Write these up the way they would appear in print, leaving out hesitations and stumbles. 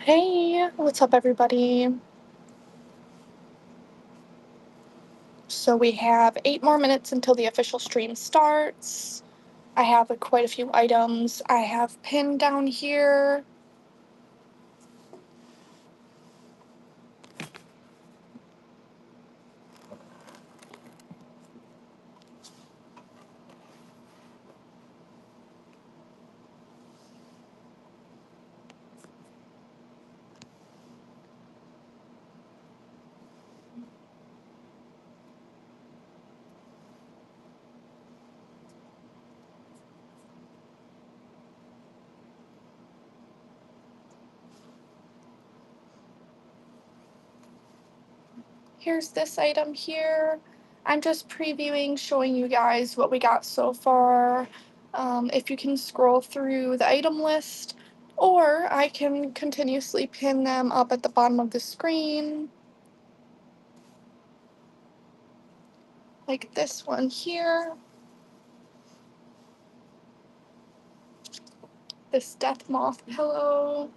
Hey, what's up, everybody? So we have 8 more minutes until the official stream starts. I have quite a few items I have pinned down here. Here's this item here. I'm just previewing, showing you guys what we got so far. If you can scroll through the item list, or I can continuously pin them up at the bottom of the screen, like this one here. This death moth pillow.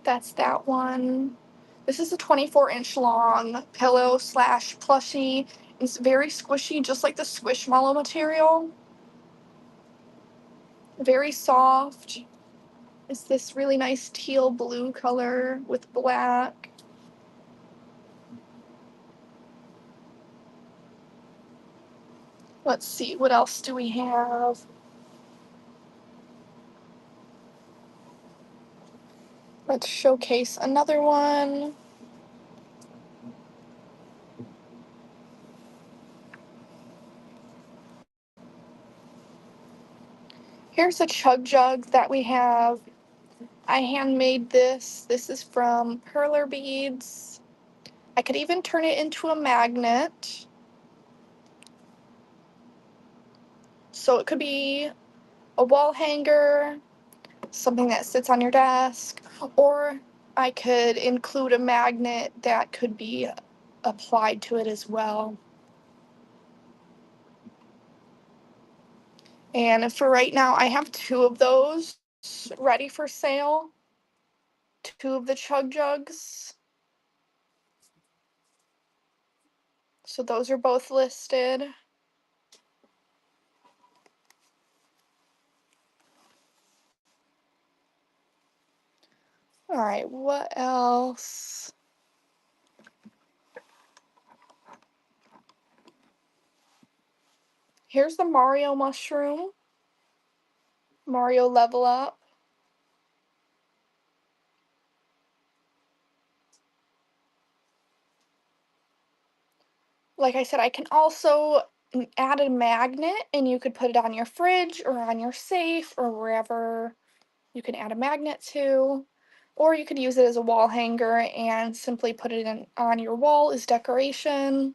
That's that one. This is a 24-inch long pillow slash plushie. It's very squishy, just like the Squishmallow material. Very soft. It's this really nice teal blue color with black. Let's see, what else do we have? Let's showcase another one. Here's a chug jug that we have. I handmade this. This is from perler beads. I could even turn it into a magnet. So it could be a wall hanger, something that sits on your desk, or I could include a magnet that could be applied to it as well. And for right now, I have two of those ready for sale. Two of the chug jugs. So those are both listed. All right, what else? Here's the Mario mushroom. Mario level up. Like I said, I can also add a magnet and you could put it on your fridge or on your safe or wherever you can add a magnet to. Or you could use it as a wall hanger and simply put it on your wall as decoration.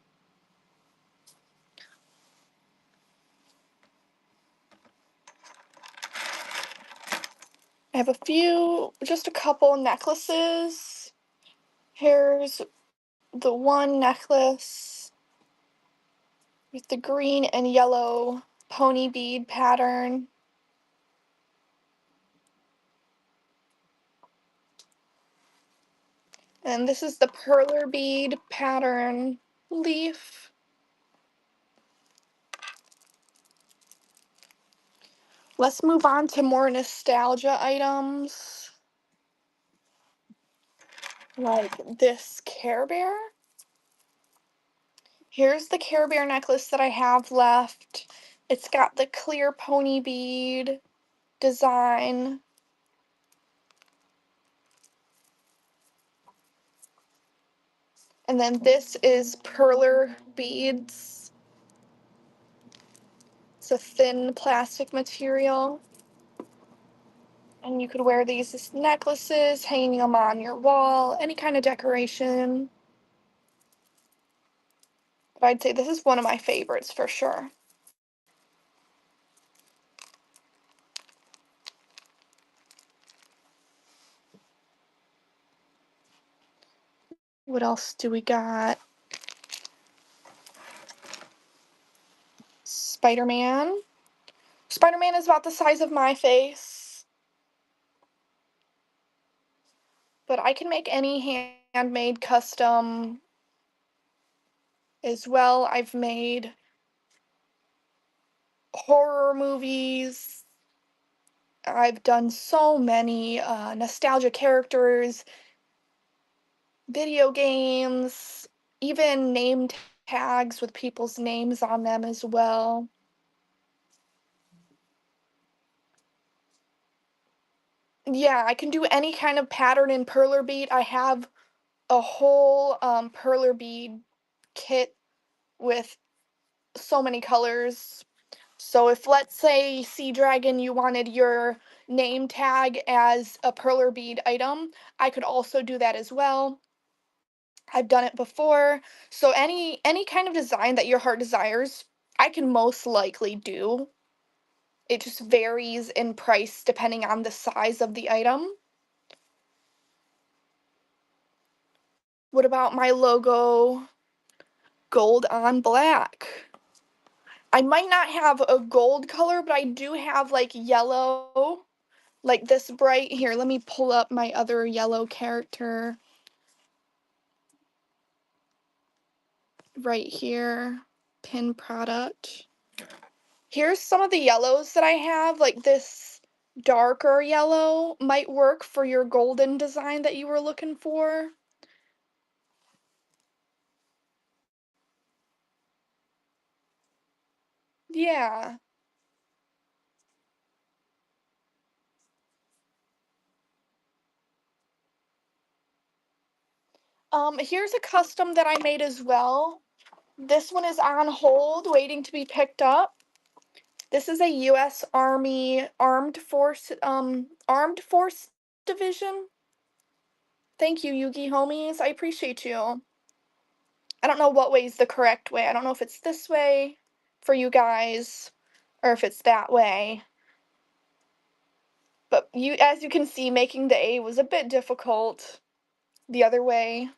I have just a couple necklaces. Here's the one necklace with the green and yellow pony bead pattern. And this is the perler bead pattern leaf. Let's move on to more nostalgia items, like this Care Bear. Here's the Care Bear necklace that I have left. It's got the clear pony bead design. And then this is perler beads. It's a thin plastic material. And you could wear these as necklaces, hanging them on your wall, any kind of decoration. But I'd say this is one of my favorites for sure. What else do we got? Spider-Man. Spider-Man is about the size of my face. But I can make any handmade custom as well. I've made horror movies. I've done so many nostalgia characters, video games, even name tags with people's names on them as well. Yeah, I can do any kind of pattern in perler bead. I have a whole perler bead kit with so many colors. So if, let's say, Sea Dragon, you wanted your name tag as a perler bead item, I could also do that as well. I've done it before. So any kind of design that your heart desires, I can most likely do. It just varies in price depending on the size of the item. What about my logo, gold on black? I might not have a gold color, but I do have like yellow, like this bright. Here, let me pull up my other yellow character right here. Pin product. Here's some of the yellows that I have, like this darker yellow might work for your golden design that you were looking for. Yeah. Here's a custom that I made as well. This one is on hold, waiting to be picked up. This is a U.S. Army Armed Force Division. Thank you, Yugi homies. I appreciate you. I don't know what way is the correct way. I don't know if it's this way for you guys or if it's that way. But as you can see, making the A was a bit difficult the other way.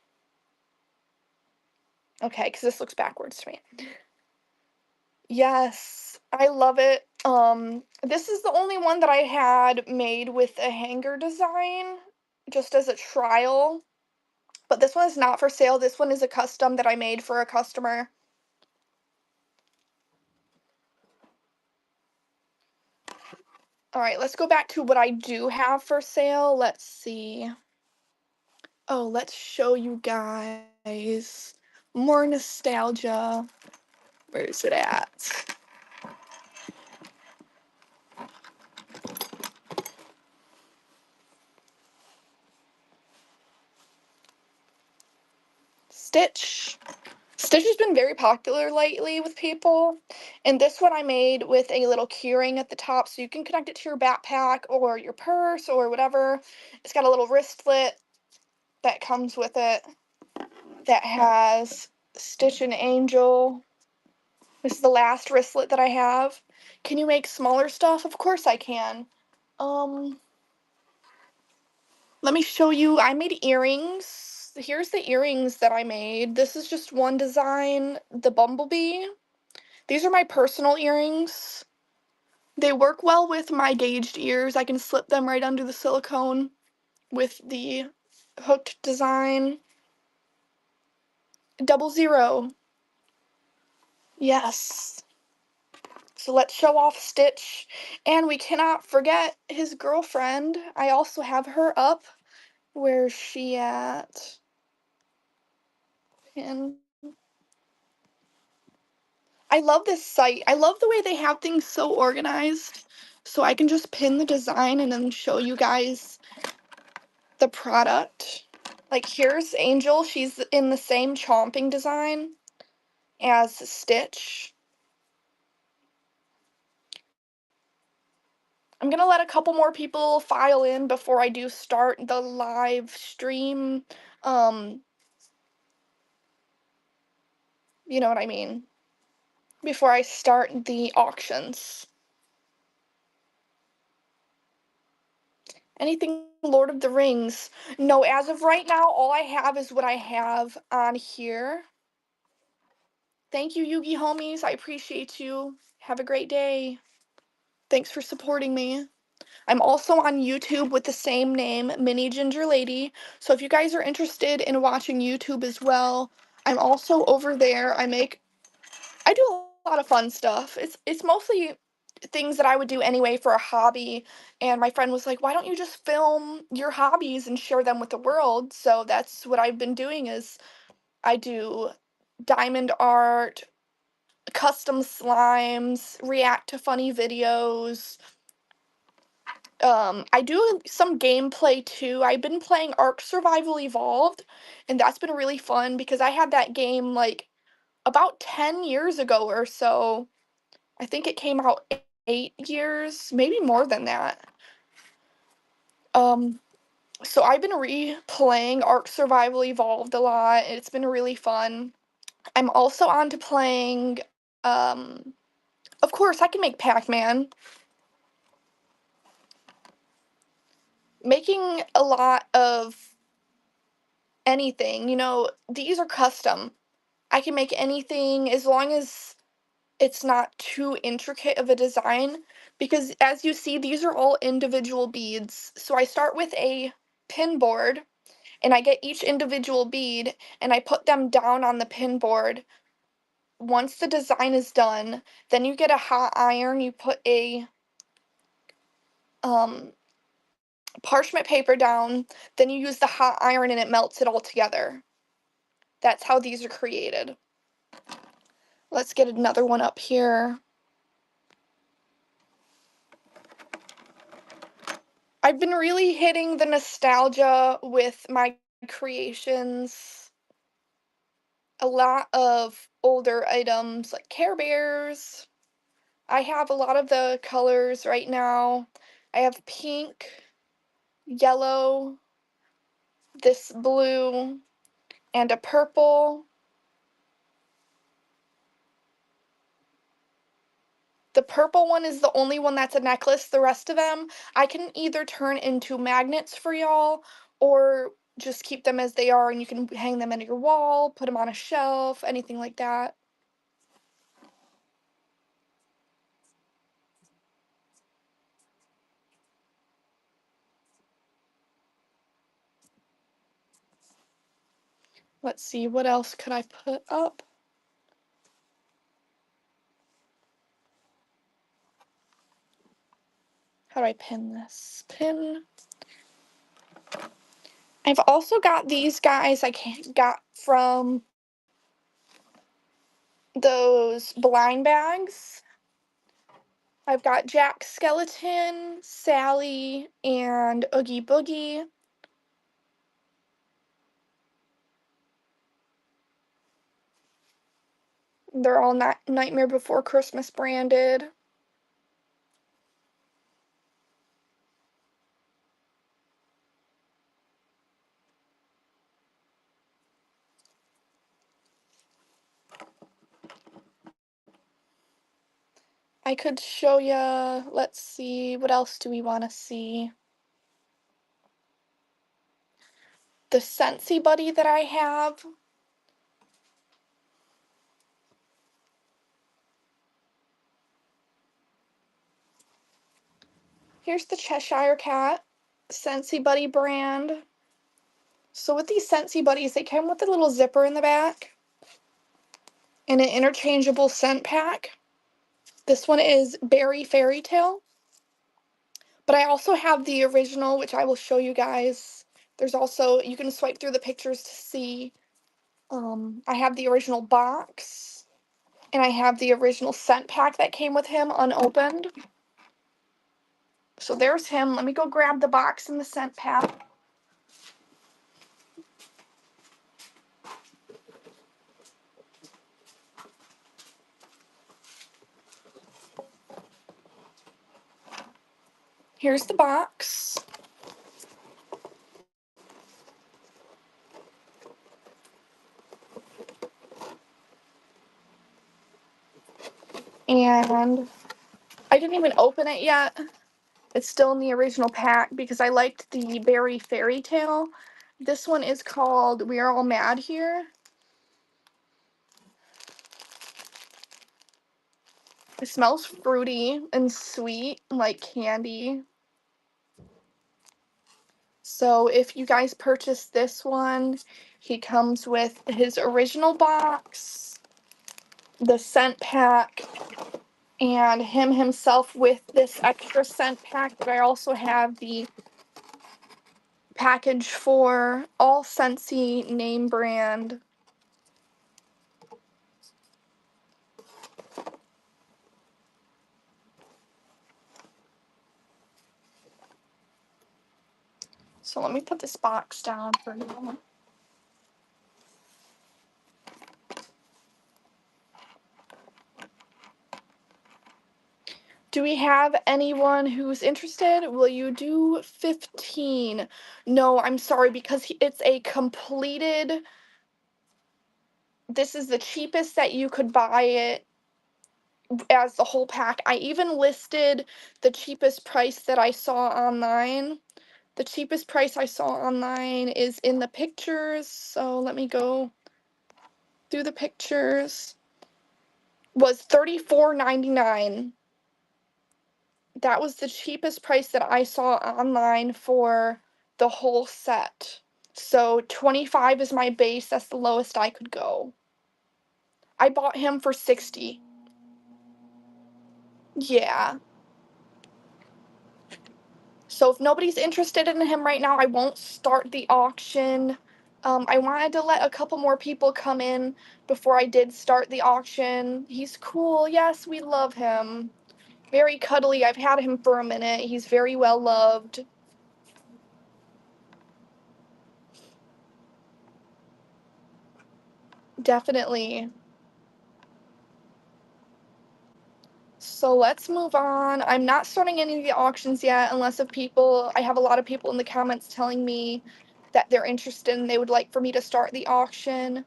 Okay, because this looks backwards to me. Yes, I love it. This is the only one that I had made with a hanger design, just as a trial. But this one is not for sale. This one is a custom that I made for a customer. All right, let's go back to what I do have for sale. Let's see. Oh, let's show you guys more nostalgia. Where is it at? Stitch. Stitch has been very popular lately with people. And this one I made with a little keyring at the top so you can connect it to your backpack or your purse or whatever. It's got a little wristlet that comes with it that has Stitch and Angel. This is the last wristlet that I have. Can you make smaller stuff? Of course I can. Um, Let me show you. I made earrings. Here's the earrings that I made. This is just one design, the bumblebee. These are my personal earrings. They work well with my gauged ears. I can slip them right under the silicone with the hooked design. 00. Yes. So let's show off Stitch. And we cannot forget his girlfriend. I also have her up. Where's she at? And I love this site. I love the way they have things so organized. So I can just pin the design and then show you guys the product. Like here's Angel. She's in the same chomping design as Stitch. I'm gonna let a couple more people file in before I do start the live stream. Um, you know what I mean? Before I start the auctions. Anything Lord of the Rings? No, as of right now, all I have is what I have on here. Thank you, Yugi homies. I appreciate you. Have a great day. Thanks for supporting me. I'm also on YouTube with the same name, Mini Ginger Lady. So if you guys are interested in watching YouTube as well, I'm also over there. I do a lot of fun stuff. It's mostly things that I would do anyway for a hobby. And my friend was like, "Why don't you just film your hobbies and share them with the world?" So that's what I've been doing is I do diamond art, custom slimes, react to funny videos. I do some gameplay too. I've been playing Ark Survival Evolved, and that's been really fun because I had that game like about 10 years ago or so. I think it came out 8 years, maybe more than that. Um, so I've been replaying Ark Survival Evolved a lot. And it's been really fun. I'm also on to playing, of course, I can make Pac-Man. Making a lot of anything, these are custom. I can make anything as long as it's not too intricate of a design because as you see, these are all individual beads. So I start with a pin board and I get each individual bead and I put them down on the pin board. Once the design is done, then you get a hot iron, you put a um, parchment paper down, then you use the hot iron and it melts it all together. That's how these are created. Let's get another one up here. I've been really hitting the nostalgia with my creations. A lot of older items like Care Bears. I have a lot of the colors right now. I have pink, yellow, this blue, and a purple. The purple one is the only one that's a necklace. The rest of them, I can either turn into magnets for y'all or just keep them as they are and you can hang them on your wall, put them on a shelf, anything like that. Let's see, what else could I put up? How do I pin this? Pin. I've also got these guys got from those blind bags. I've got Jack Skeleton, Sally, and Oogie Boogie. They're all Nightmare Before Christmas branded. I could show ya, let's see, what else do we want to see? The Scentsy Buddy that I have. Here's the Cheshire Cat, Scentsy Buddy brand. So with these Scentsy Buddies, they come with a little zipper in the back and an interchangeable scent pack. This one is Berry Fairy Tale. But I also have the original, which I will show you guys. There's also, you can swipe through the pictures to see. I have the original box, and I have the original scent pack that came with him unopened. So there's him. Let me go grab the box and the scent pack. Here's the box. And I didn't even open it yet. It's still in the original pack because I liked the berry fairy tale. This one is called We Are All Mad Here. It smells fruity and sweet, like candy. So if you guys purchase this one, he comes with his original box, the scent pack, and him himself with this extra scent pack. But I also have the package for all Scentsy name brand. So let me put this box down for a moment. Do we have anyone who's interested? Will you do 15? No, I'm sorry, because it's a completed. This is the cheapest that you could buy it as the whole pack. I even listed the cheapest price that I saw online. The cheapest price I saw online is in the pictures. So let me go through the pictures. Was $34.99. That was the cheapest price that I saw online for the whole set. So 25 is my base. That's the lowest I could go. I bought him for 60. Yeah. So if nobody's interested in him right now, I won't start the auction. I wanted to let a couple more people come in before I did start the auction. He's cool. Yes, we love him. Very cuddly. I've had him for a minute. He's very well loved. Definitely. So let's move on. I'm not starting any of the auctions yet unless I have a lot of people in the comments telling me that they're interested and they would like for me to start the auction.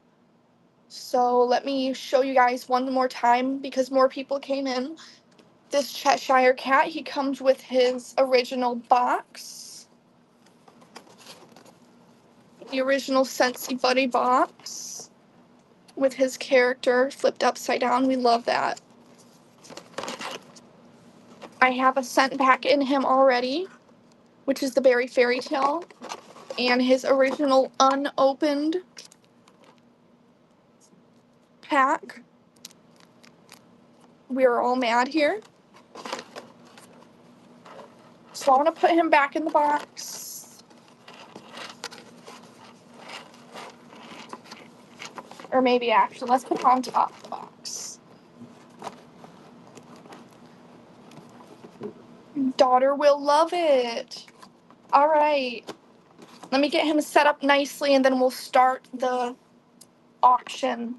So let me show you guys one more time because more people came in. This Cheshire cat, he comes with his original box. The original Scentsy Buddy box with his character flipped upside down. We love that. I have a scent pack in him already, which is the Berry Fairy Tale, and his original unopened pack. We're all mad here. So I want to put him back in the box. Or maybe actually, let's put him on top of the box. Daughter will love it. All right. Let me get him set up nicely and then we'll start the auction.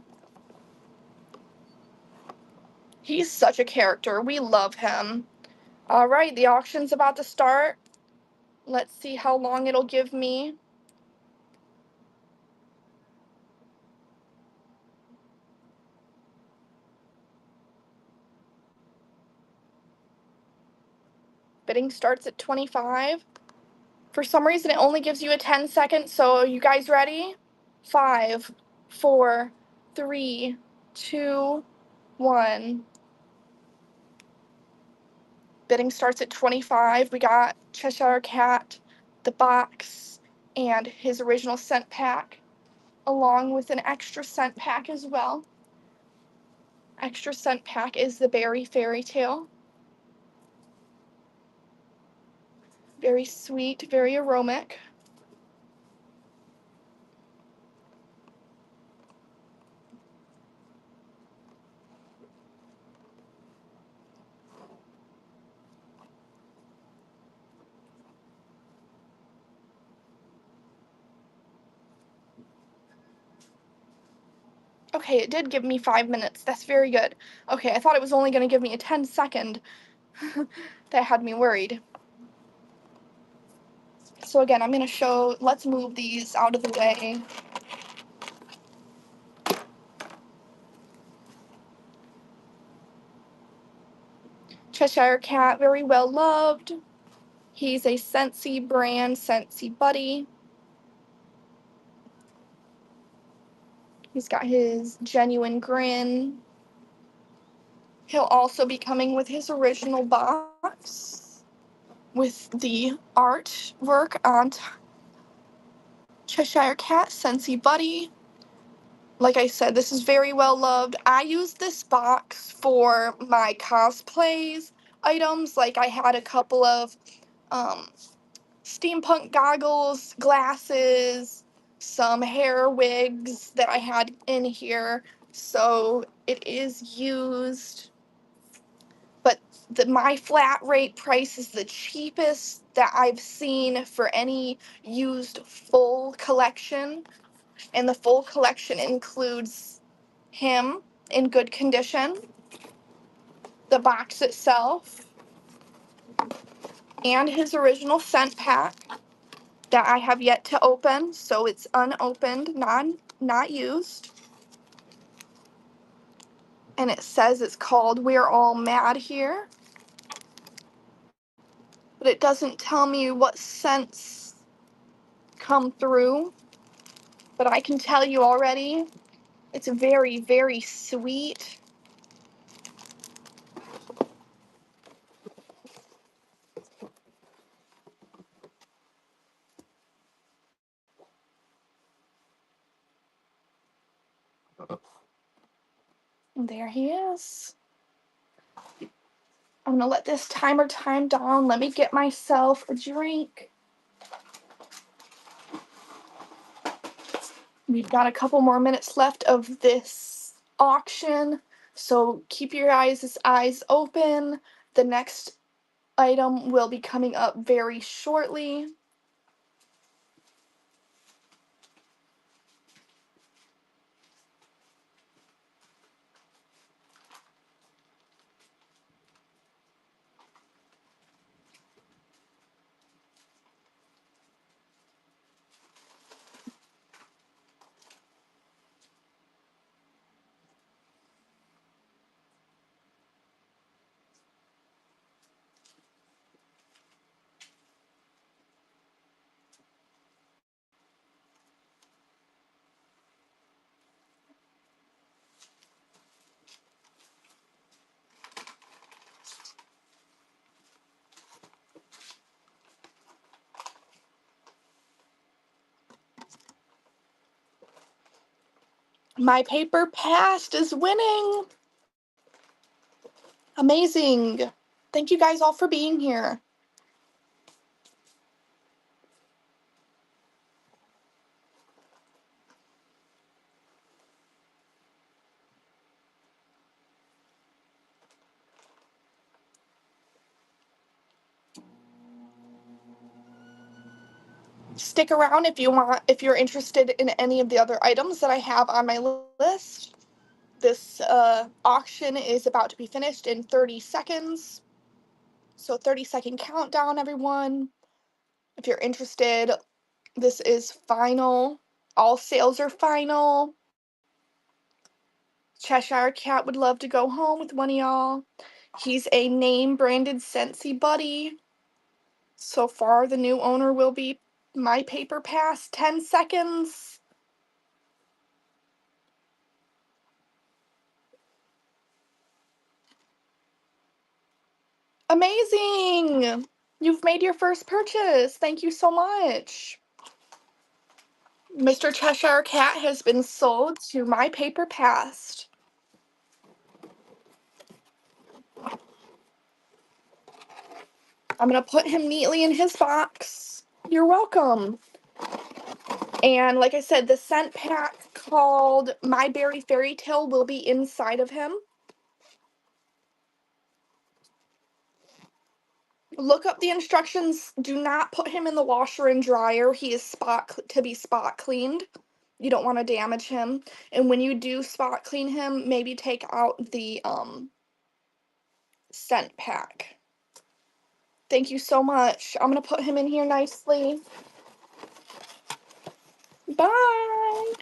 He's such a character. We love him. All right, the auction's about to start. Let's see how long it'll give me. Bidding starts at 25. For some reason, it only gives you a 10-second, so you guys ready? 5, 4, 3, 2, 1. Bidding starts at 25. We got Cheshire Cat, the box, and his original scent pack, along with an extra scent pack as well. Extra scent pack is the Berry Fairy Tale. Very sweet, very aromatic. Okay, it did give me 5 minutes. That's very good. Okay, I thought it was only going to give me a 10-second. That had me worried. So again, I'm going to show, let's move these out of the way. Cheshire Cat, very well loved. He's a Scentsy brand, Scentsy Buddy. He's got his genuine grin. He'll also be coming with his original box with the artwork on Cheshire Cat, Scentsy Buddy. Like I said, this is very well loved. I use this box for my cosplays items. Like I had a couple of um, steampunk goggles, glasses, some hair wigs that I had in here. So it is used, but my flat rate price is the cheapest that I've seen for any used full collection. And the full collection includes him in good condition, the box itself, and his original scent pack that I have yet to open, so it's unopened, not used. And it says it's called We're All Mad Here. But it doesn't tell me what scents come through. But I can tell you already, it's very, very sweet. And there he is. I'm gonna let this timer time down. Let me get myself a drink. We've got a couple more minutes left of this auction, so keep your eyes open. The next item will be coming up very shortly. My paper past is winning. Amazing. Thank you guys all for being here. Stick around if you're interested in any of the other items that I have on my list. This auction is about to be finished in 30 seconds. So 30-second countdown, everyone. If you're interested, this is final. All sales are final. Cheshire Cat would love to go home with one of y'all. He's a name branded Scentsy Buddy. So far, the new owner will be my paper pass. 10 seconds. Amazing! You've made your first purchase. Thank you so much. Mr. Cheshire Cat has been sold to my paper pass. I'm going to put him neatly in his box. You're welcome. And like I said, the scent pack called My Berry Fairy Tale will be inside of him. Look up the instructions. Do not put him in the washer and dryer. He is to be spot cleaned. You don't want to damage him. And when you do spot clean him, maybe take out the scent pack. Thank you so much. I'm going to put him in here nicely. Bye.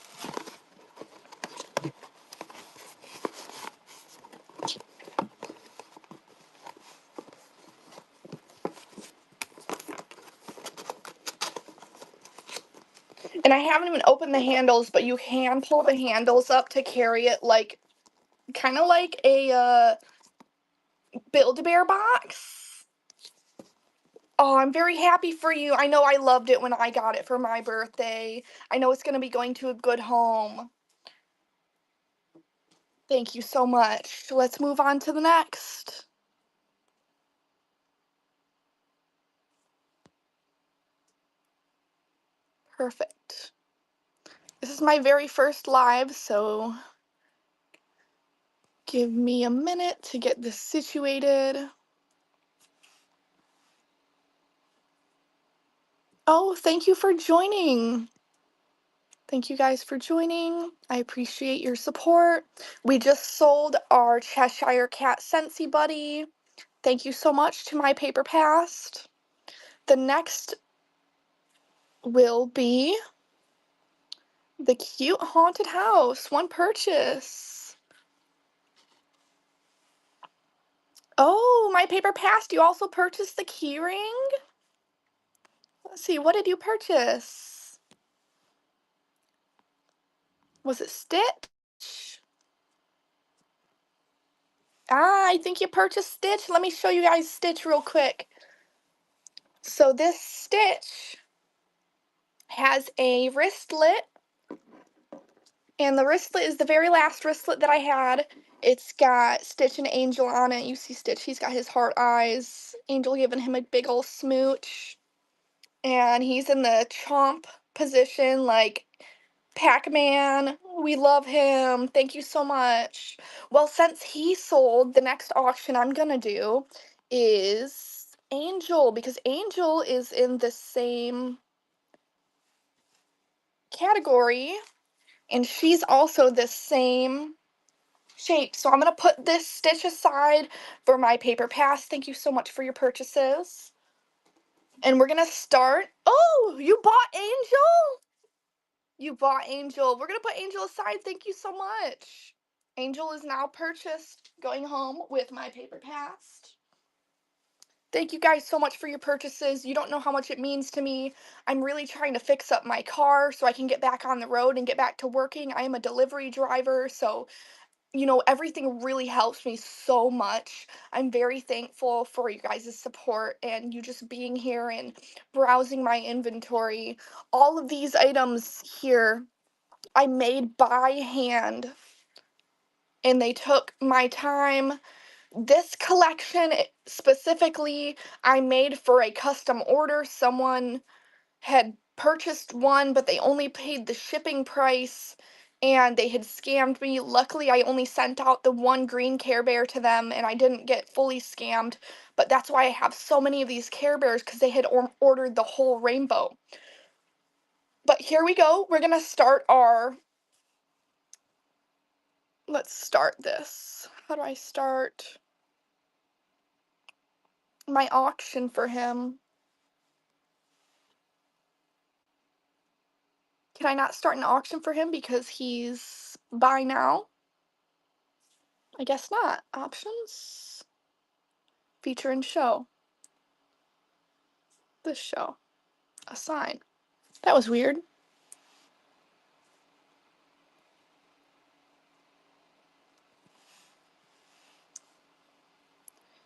And I haven't even opened the handles, but you can pull the handles up to carry it like, kind of like a Build-A-Bear box. Oh, I'm very happy for you. I know I loved it when I got it for my birthday. I know it's going to be going to a good home. Thank you so much. Let's move on to the next. Perfect. This is my very first live, so give me a minute to get this situated. Oh, thank you for joining. Thank you guys for joining. I appreciate your support. We just sold our Cheshire Cat Scentsy Buddy. Thank you so much to my paper past. The next will be the cute haunted house. One purchase. Oh, my paper past. You also purchased the key ring? Let's see, what did you purchase? Was it Stitch? Ah, I think you purchased Stitch. Let me show you guys Stitch real quick. So this Stitch has a wristlet, and the wristlet is the very last wristlet that I had. It's got Stitch and Angel on it. You see Stitch, he's got his heart eyes. Angel giving him a big ol' smooch. And he's in the chomp position like Pac-Man. We love him. Thank you so much. Well, since he sold, the next auction I'm gonna do is Angel, because Angel is in the same category and she's also the same shape. So I'm gonna put this Stitch aside for my paper pass. Thank you so much for your purchases. And we're gonna start. Oh, you bought Angel? You bought Angel. We're gonna put Angel aside. Thank you so much. Angel is now purchased, going home with my paper pass. Thank you guys so much for your purchases. You don't know how much it means to me. I'm really trying to fix up my car so I can get back on the road and get back to working. I am a delivery driver, so everything really helps me so much. I'm very thankful for you guys' support and you just being here and browsing my inventory. All of these items here I made by hand and they took my time. This collection specifically, I made for a custom order. Someone had purchased one, but they only paid the shipping price and they had scammed me. Luckily, I only sent out the one green Care Bear to them and I didn't get fully scammed. But that's why I have so many of these Care Bears, because they had ordered the whole rainbow. But here we go. We're going to start let's start this. How do I start my auction for him? Can I not start an auction for him because he's buy now? I guess not. Options, feature and show. This show. Assign. That was weird.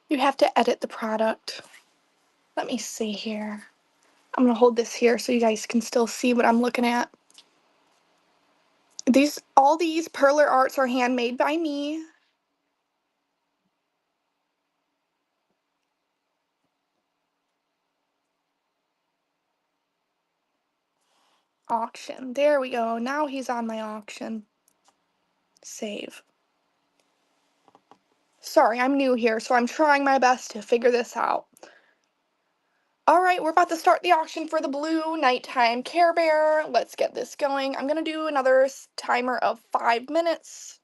You have to edit the product. Let me see here. I'm gonna hold this here so you guys can still see what I'm looking at. All these perler arts are handmade by me. Auction. There we go. Now he's on my auction. Save. Sorry, I'm new here, so I'm trying my best to figure this out. Alright, we're about to start the auction for the blue nighttime Care Bear. Let's get this going. I'm gonna do another timer of 5 minutes.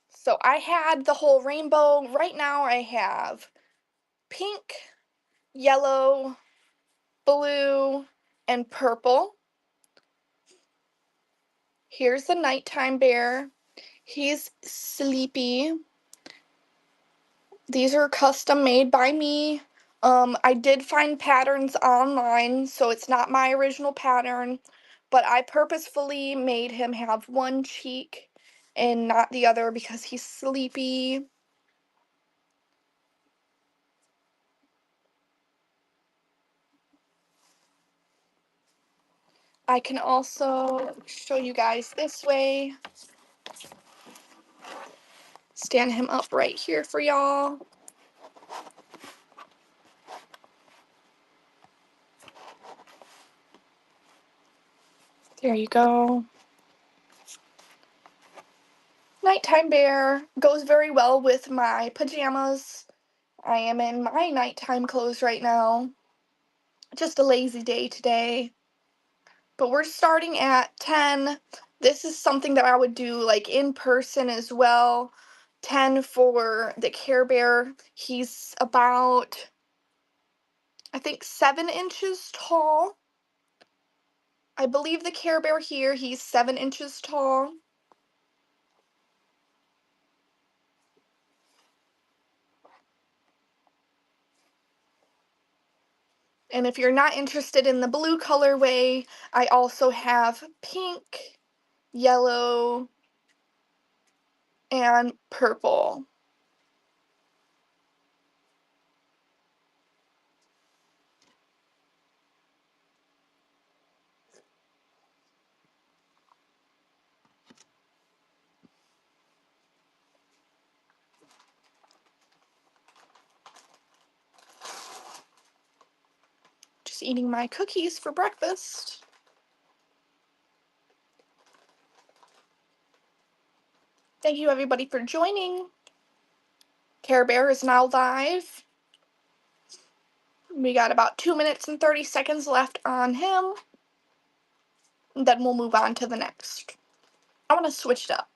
So I had the whole rainbow. Right now I have pink, yellow, blue, and purple. Here's the nighttime bear. He's sleepy. These are custom made by me. I did find patterns online, so it's not my original pattern, but I purposefully made him have one cheek and not the other because he's sleepy. I can also show you guys this way. Stand him up right here for y'all. There you go. Nighttime bear goes very well with my pajamas. I am in my nighttime clothes right now. Just a lazy day today. But we're starting at 10. This is something that I would do like in person as well. 10 for the Care Bear. He's about, I think, 7 inches tall. I believe the Care Bear here, he's 7 inches tall. And if you're not interested in the blue colorway, I also have pink, yellow, and purple. Just eating my cookies for breakfast. Thank you everybody for joining. Care Bear is now live. We got about 2 minutes and 30 seconds left on him. And then we'll move on to the next. I want to switch it up.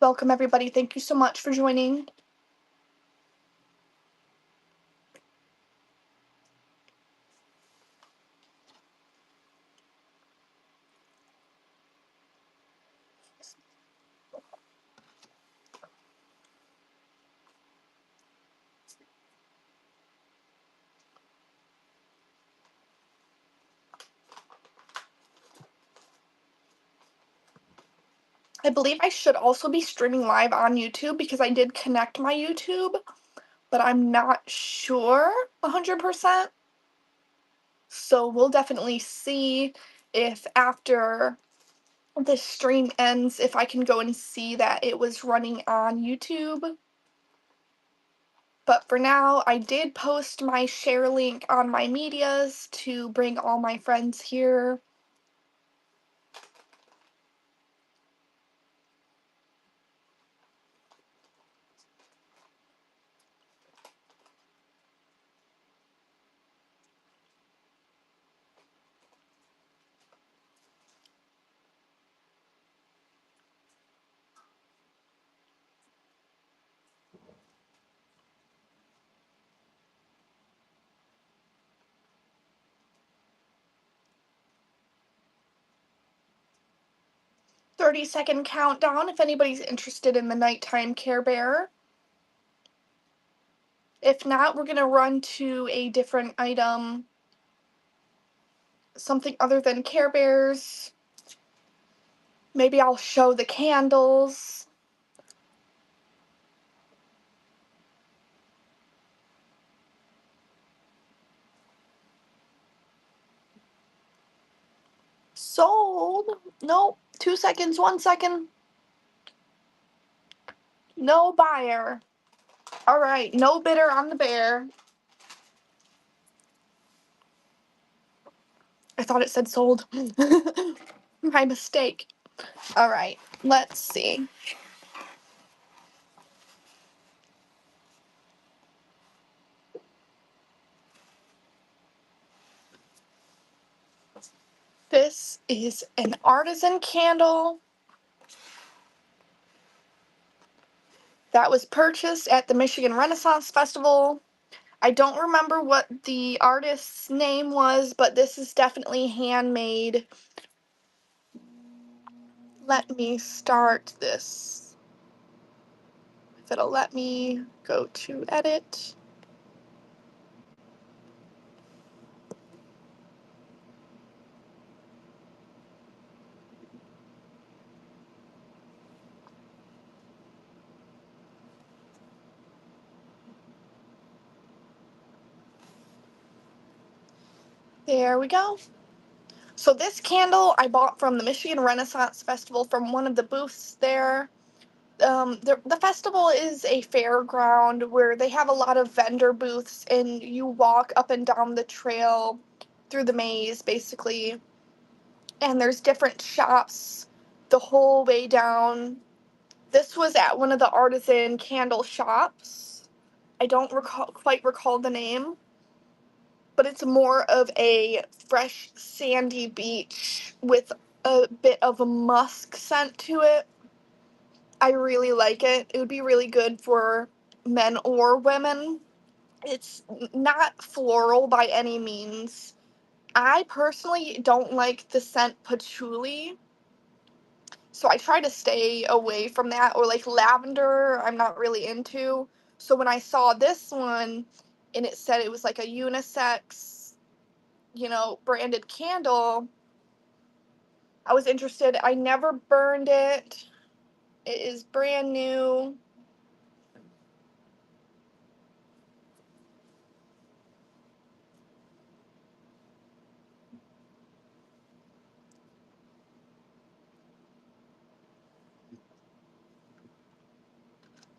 Welcome everybody. Thank you so much for joining. I believe I should also be streaming live on YouTube because I did connect my YouTube, but I'm not sure 100%. So we'll definitely see if after this stream ends, if I can go and see that it was running on YouTube. But for now, I did post my share link on my medias to bring all my friends here. "30-second countdown if anybody's interested in the nighttime Care Bear. If not, we're gonna run to a different item, something other than Care Bears. Maybe I'll show the candles. Sold. Nope. 2 seconds, 1 second. No buyer. All right, no bidder on the bear. I thought it said sold. My mistake. All right, let's see. This is an Artisan candle that was purchased at the Michigan Renaissance Festival. I don't remember what the artist's name was, but this is definitely handmade. Let me start this. If it'll let me go to edit. There we go. So this candle I bought from the Michigan Renaissance Festival from one of the booths there. The festival is a fairground where they have a lot of vendor booths, and you walk up and down the trail through the maze, basically. And there's different shops the whole way down. This was at one of the Artisan candle shops. I don't quite recall the name, but it's more of a fresh sandy beach with a bit of a musk scent to it. I really like it. It would be really good for men or women. It's not floral by any means. I personally don't like the scent patchouli, so I try to stay away from that, or like lavender, I'm not really into. So when I saw this one and it said it was like a unisex, branded candle, I was interested. I never burned it. It is brand new.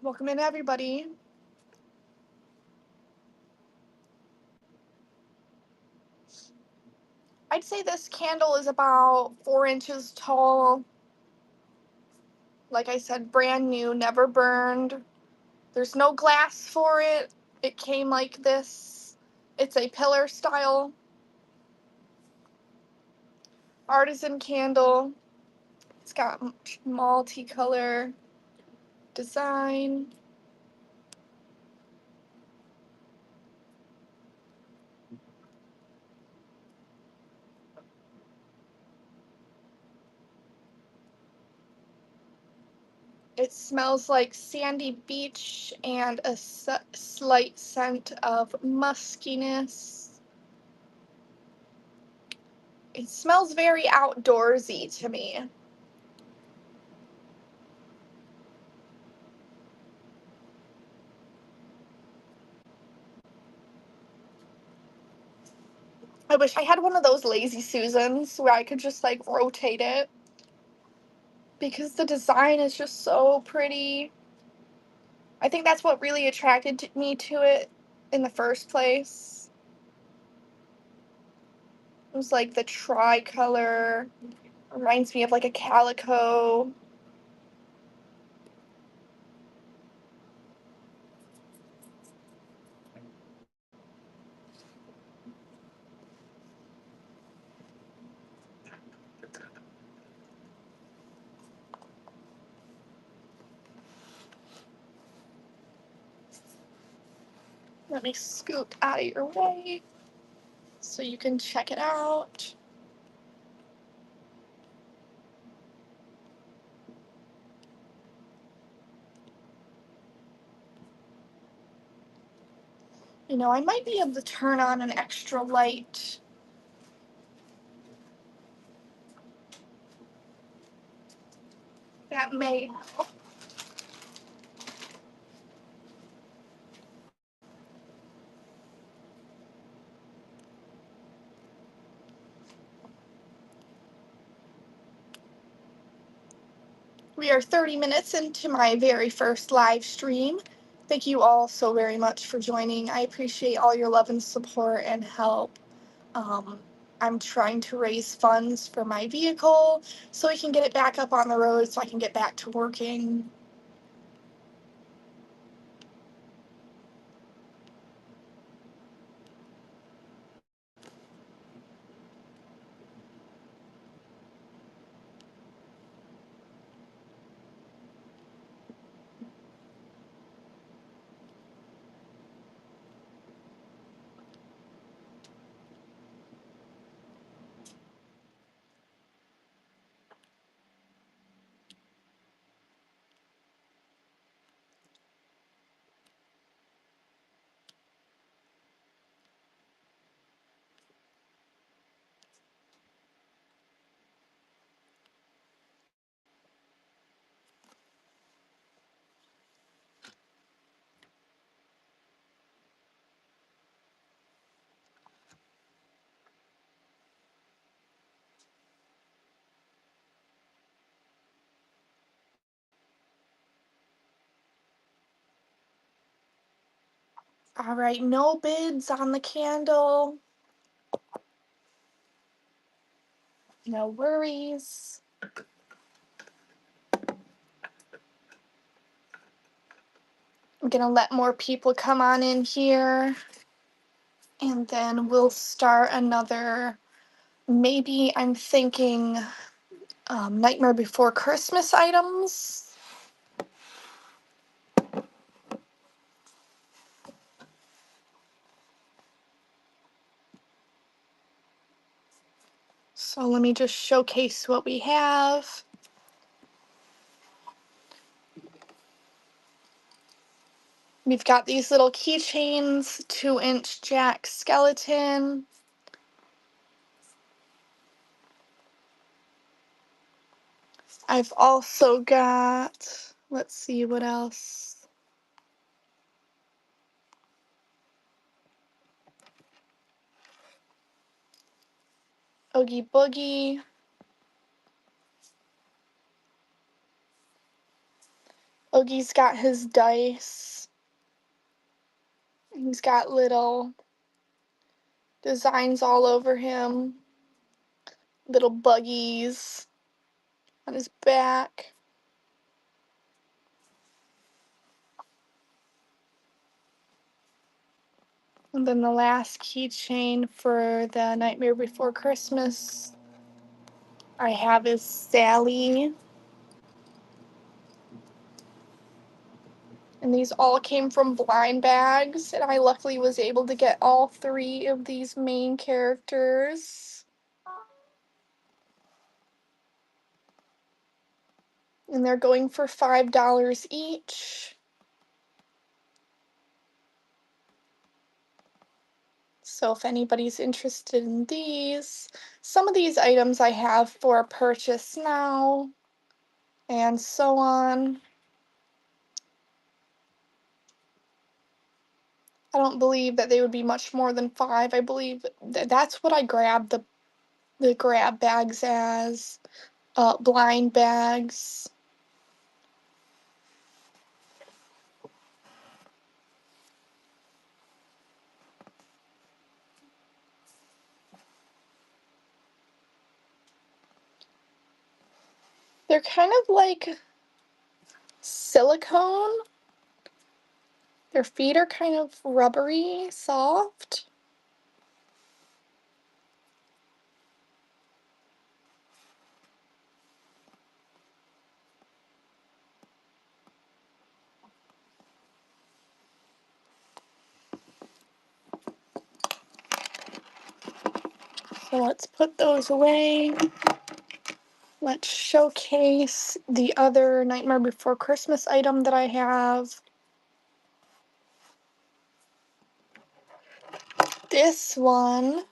Welcome in, everybody. I'd say this candle is about 4 inches tall. Like I said, brand new, never burned. There's no glass for it. It came like this. It's a pillar style Artisan candle. It's got multicolor design. It smells like sandy beach and a slight scent of muskiness. It smells very outdoorsy to me. I wish I had one of those Lazy Susans where I could just like rotate it, because the design is just so pretty. I think that's what really attracted me to it in the first place. It was like the tricolor. Reminds me of like a calico. Let me scoot out of your way so you can check it out. I might be able to turn on an extra light. That may help. We are 30 minutes into my very first live stream. Thank you all so very much for joining. I appreciate all your love and support and help. Um, I'm trying to raise funds for my vehicle so we can get it back up on the road so I can get back to working. All right, no bids on the candle. No worries. I'm gonna let more people come on in here, and then we'll start another. Maybe I'm thinking Nightmare Before Christmas items. So let me just showcase what we have. We've got these little keychains, 2-inch Jack skeleton. I've also got, let's see what else. Oogie Boogie. Oogie's got his dice. He's got little designs all over him. Little buggies on his back. And then the last keychain for the Nightmare Before Christmas I have is Sally. And these all came from blind bags, and I luckily was able to get all 3 of these main characters. And they're going for $5 each. So if anybody's interested in these, some of these items I have for purchase now, and so on. I don't believe that they would be much more than 5. I believe that's what I grabbed the grab bags as, blind bags. They're kind of like silicone. Their feet are kind of rubbery, soft. So let's put those away. Let's showcase the other Nightmare Before Christmas item that I have. This one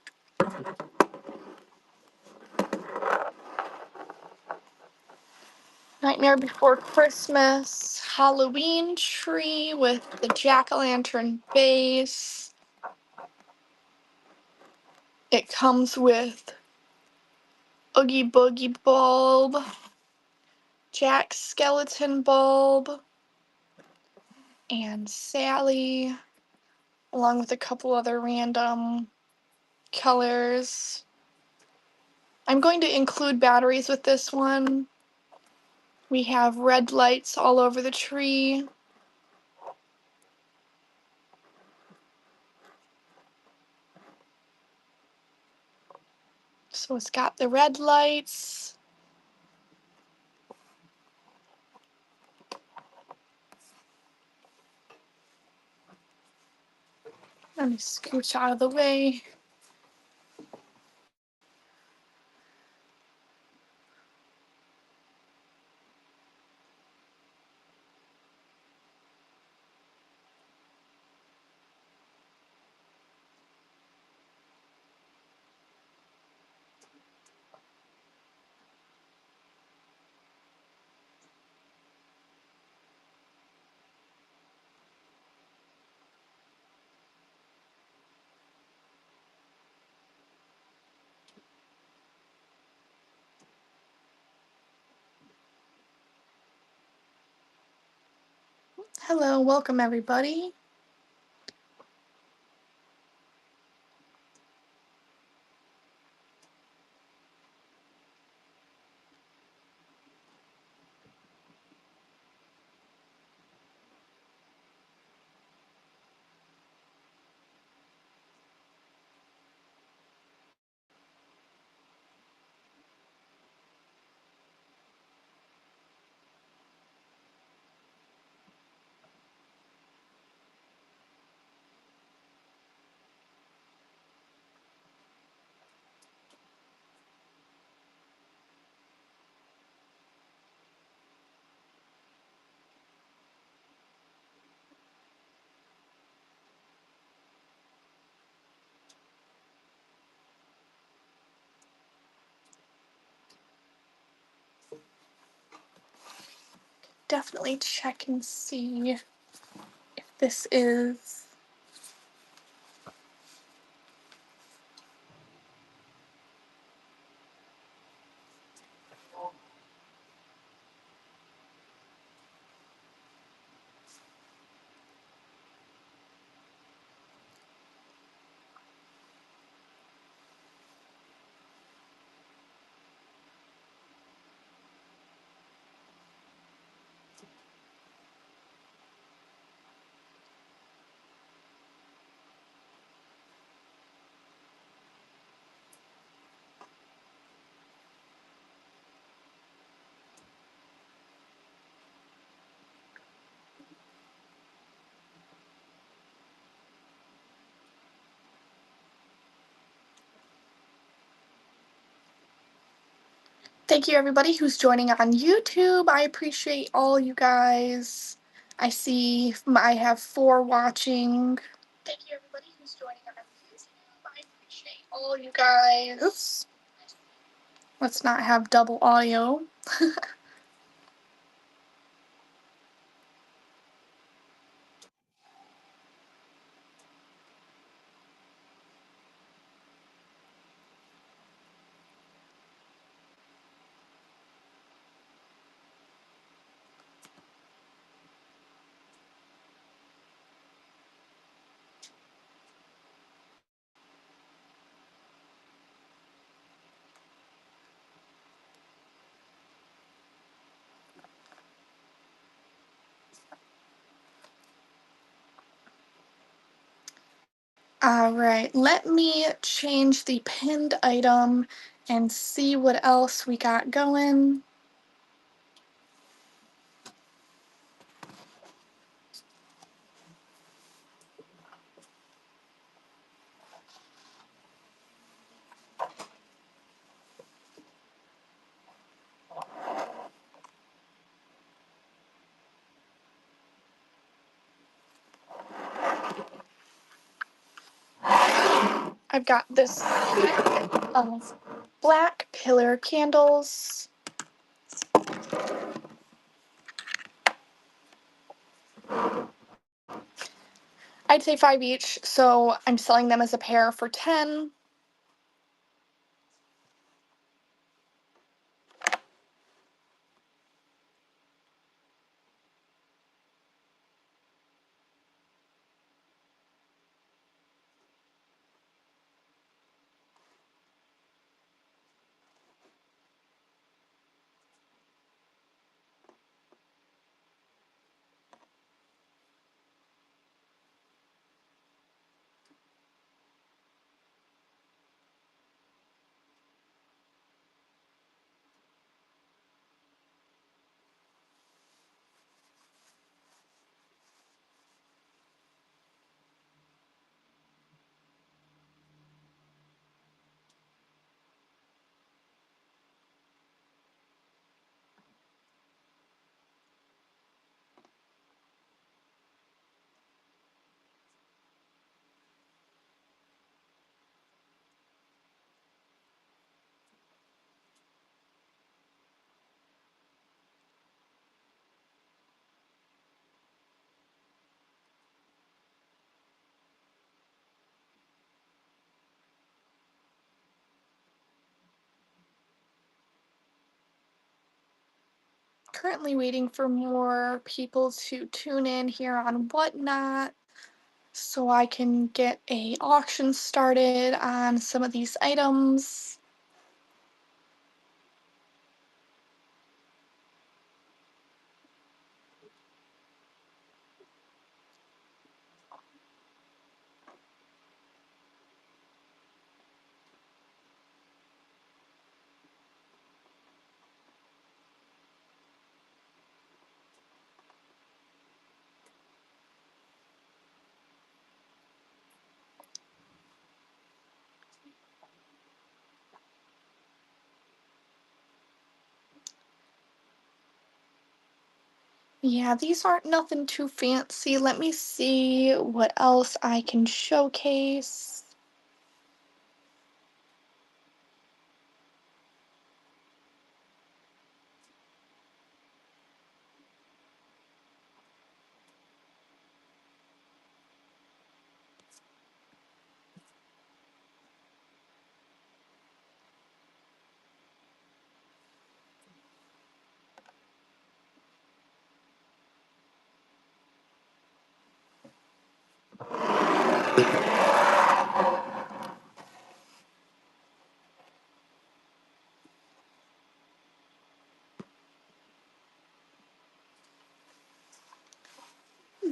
Nightmare Before Christmas Halloween tree with the jack-o'-lantern base. It comes with Oogie Boogie bulb, Jack skeleton bulb, and Sally, along with a couple other random colors. I'm going to include batteries with this one. We have red lights all over the tree. So it's got the red lights. Let me scooch out of the way. Hello, welcome everybody. definitely check and see if this is. Thank you, everybody who's joining on YouTube. I appreciate all you guys. I see I have 4 watching. Thank you, everybody who's joining on YouTube. I appreciate all you guys. Oops. Let's not have double audio. All right, let me change the pinned item and see what else we got going. I've got this of black pillar candles. I'd say 5 each, so I'm selling them as a pair for 10. Currently waiting for more people to tune in here on Whatnot so I can get a auction started on some of these items. Yeah, these aren't nothing too fancy. Let me see what else I can showcase.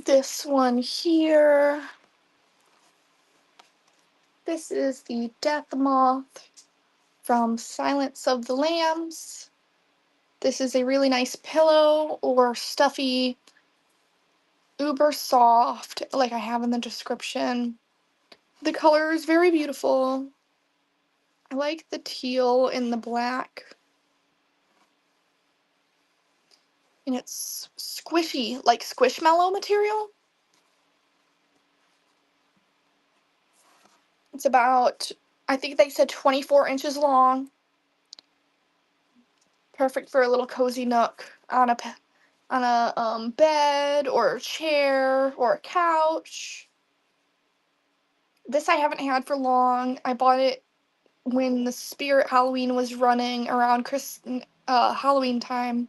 This one here. This is the death moth from Silence of the Lambs. This is a really nice pillow or stuffy, uber soft, like I have in the description. The color is very beautiful. I like the teal and the black. And it's squishy, like squishmallow material. It's about, I think they said 24 inches long. Perfect for a little cozy nook on a bed or a chair or a couch. This I haven't had for long. I bought it when the Spirit Halloween was running around Halloween time.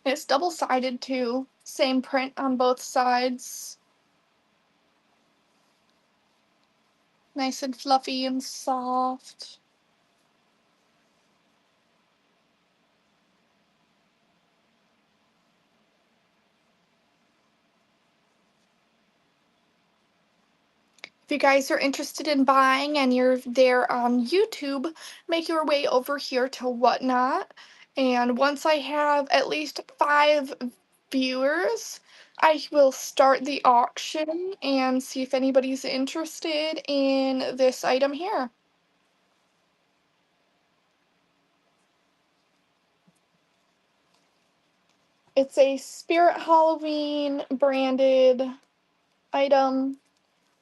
And it's double-sided too. Same print on both sides. Nice and fluffy and soft. If you guys are interested in buying and you're there on YouTube, make your way over here to Whatnot. And once I have at least 5 viewers, I will start the auction and see if anybody's interested in this item here. It's a Spirit Halloween branded item.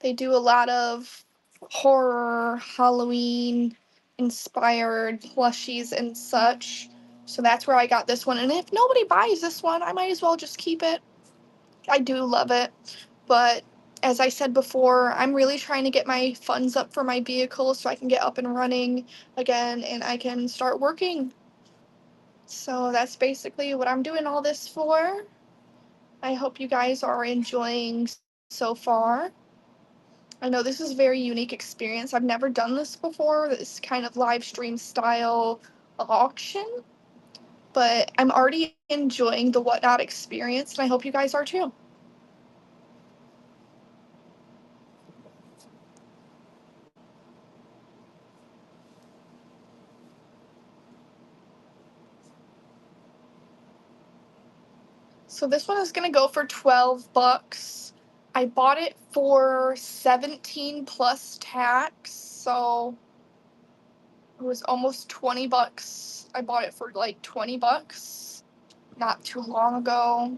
They do a lot of horror, Halloween inspired plushies and such. So that's where I got this one. And if nobody buys this one, I might as well just keep it. I do love it. But as I said before, I'm really trying to get my funds up for my vehicle so I can get up and running again and I can start working. So that's basically what I'm doing all this for. I hope you guys are enjoying so far. I know this is a very unique experience. I've never done this before, this kind of live stream style auction, but I'm already enjoying the Whatnot experience, and I hope you guys are too. So this one is going to go for 12 bucks. I bought it for 17 plus tax, so it was almost 20 bucks. I bought it for like 20 bucks not too long ago.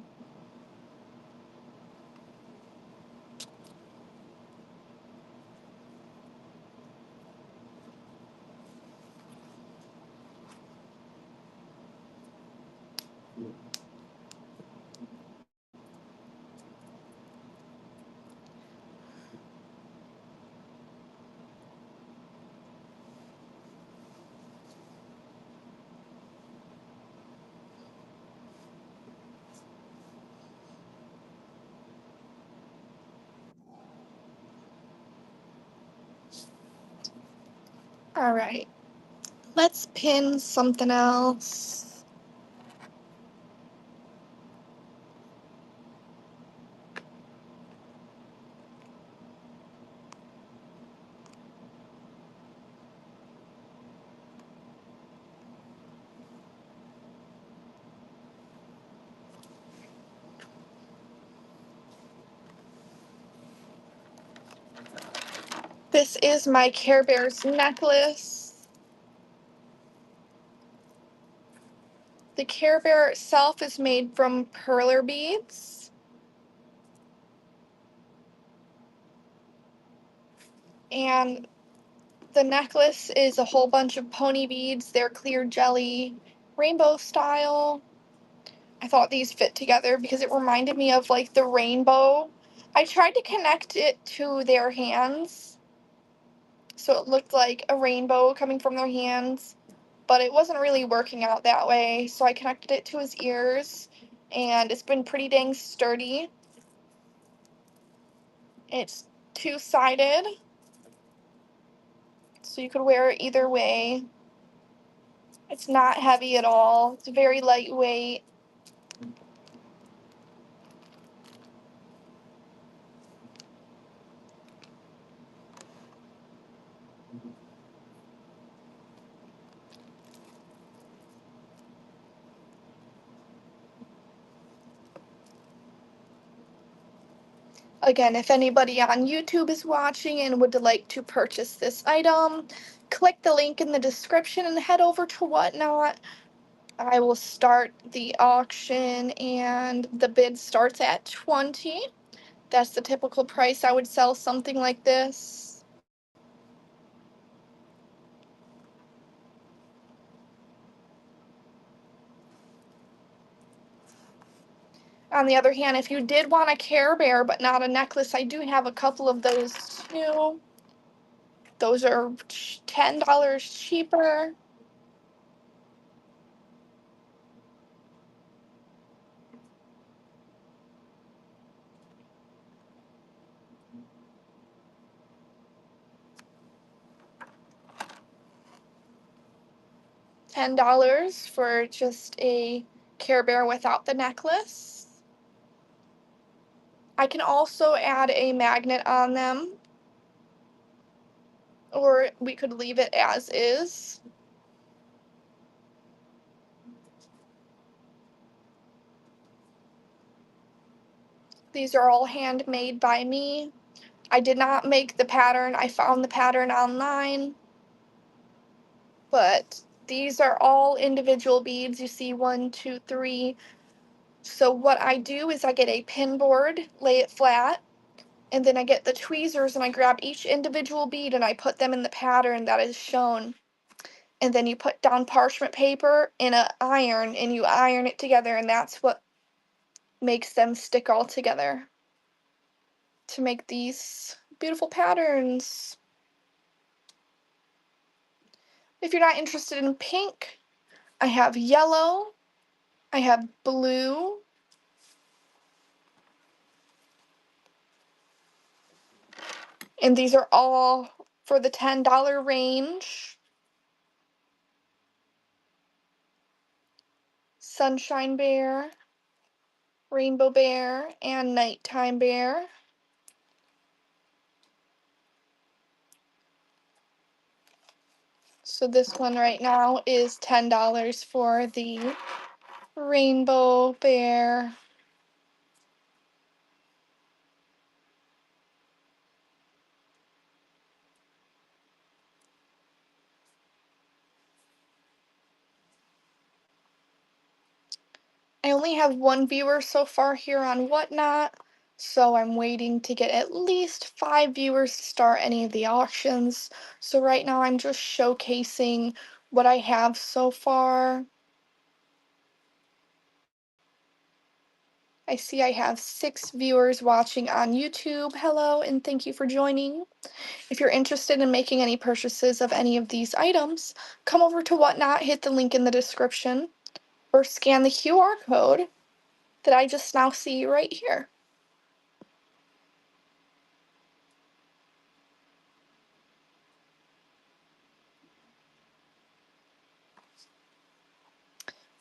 All right, let's pin something else. This is my Care Bears necklace. The Care Bear itself is made from perler beads. And The necklace is a whole bunch of pony beads. They're clear jelly, rainbow style. I thought these fit together because it reminded me of like the rainbow. I tried to connect it to their hands so it looked like a rainbow coming from their hands, but it wasn't really working out that way. So I connected it to his ears, and it's been pretty dang sturdy. It's two-sided, so you could wear it either way. It's not heavy at all. It's very lightweight. Again, if anybody on YouTube is watching and would like to purchase this item, click the link in the description and head over to Whatnot. I will start the auction and the bid starts at 20. That's the typical price I would sell something like this. On the other hand, if you did want a Care Bear but not a necklace, I do have a couple of those too. Those are $10 cheaper. $10 for just a Care Bear without the necklace. I can also add a magnet on them, or we could leave it as is. These are all handmade by me. I did not make the pattern. I found the pattern online. But these are all individual beads. You see 1, 2, 3. So what I do is I get a pin board, lay it flat, and then I get the tweezers and I grab each individual bead and I put them in the pattern that is shown. And then you put down parchment paper in an iron and you iron it together, and that's what makes them stick all together to make these beautiful patterns. If you're not interested in pink, I have yellow, I have blue, and these are all for the $10 range. Sunshine Bear, Rainbow Bear, and Nighttime Bear. So this one right now is $10 for the Rainbow Bear. I only have one viewer so far here on Whatnot, so I'm waiting to get at least 5 viewers to start any of the auctions. So right now I'm just showcasing what I have so far. I see I have 6 viewers watching on YouTube. Hello, and thank you for joining. If you're interested in making any purchases of any of these items, come over to Whatnot, hit the link in the description, or scan the QR code that I just now see right here.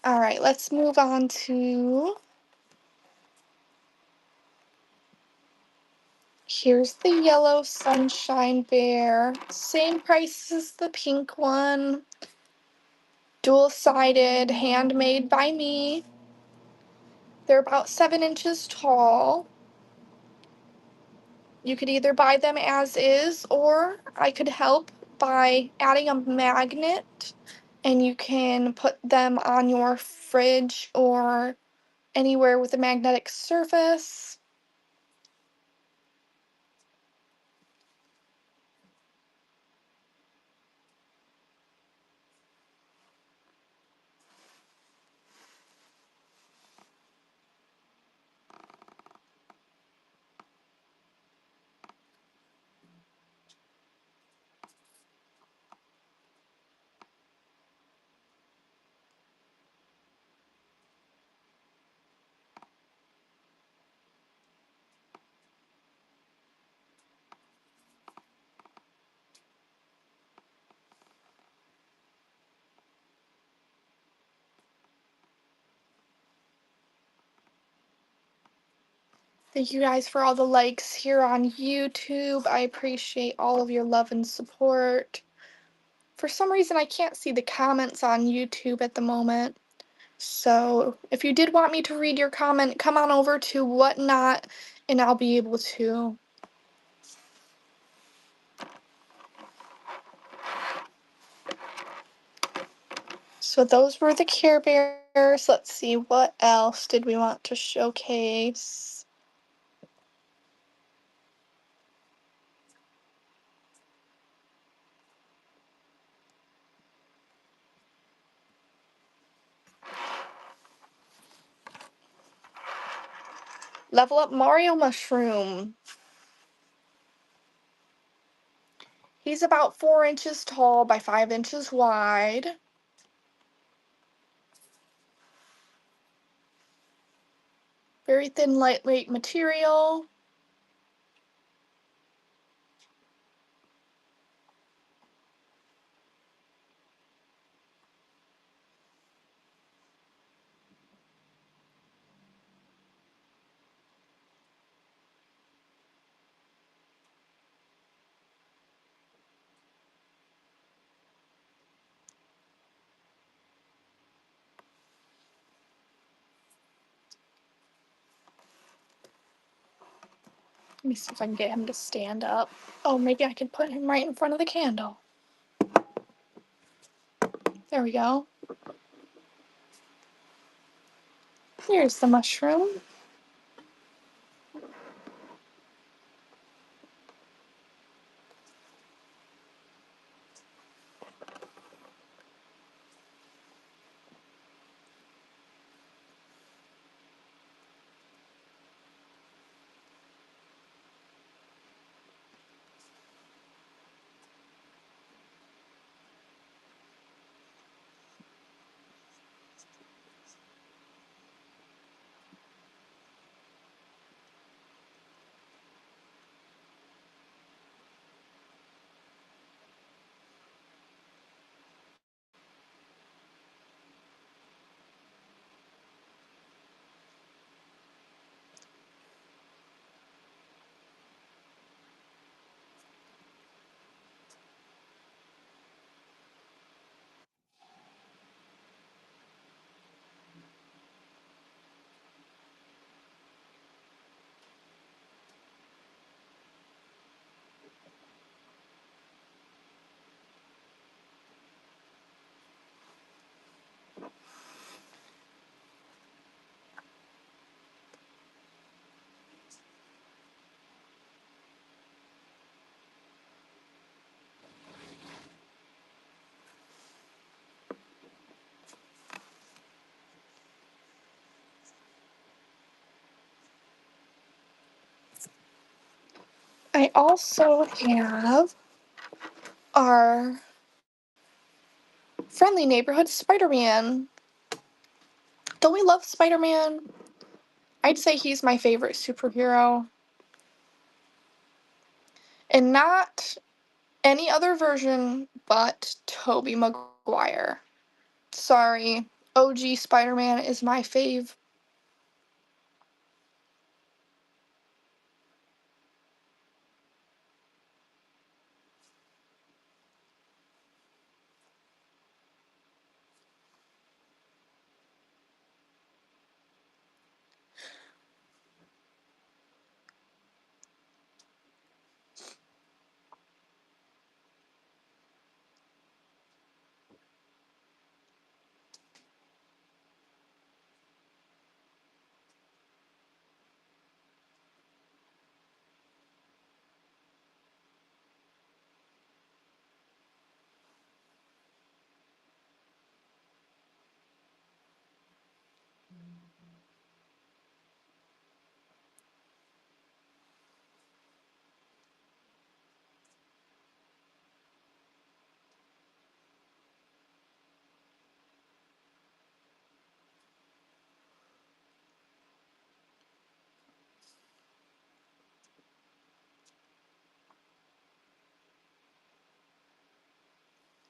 All right, let's move on to, here's the yellow Sunshine Bear. Same price as the pink one. Dual-sided, handmade by me. They're about 7 inches tall. You could either buy them as is, or I could help by adding a magnet, and you can put them on your fridge or anywhere with a magnetic surface. Thank you guys for all the likes here on YouTube. I appreciate all of your love and support. For some reason, I can't see the comments on YouTube at the moment. So if you did want me to read your comment, come on over to Whatnot and I'll be able to. So those were the Care Bears. Let's see, what else did we want to showcase? Level Up Mario Mushroom. He's about 4 inches tall by 5 inches wide. Very thin, lightweight material. Let me see if I can get him to stand up. Oh, maybe I can put him right in front of the candle. There we go. Here's the mushroom. I also have our friendly neighborhood Spider-Man. Don't we love Spider-Man? I'd say he's my favorite superhero. And not any other version but Tobey Maguire. Sorry, OG Spider-Man is my fave.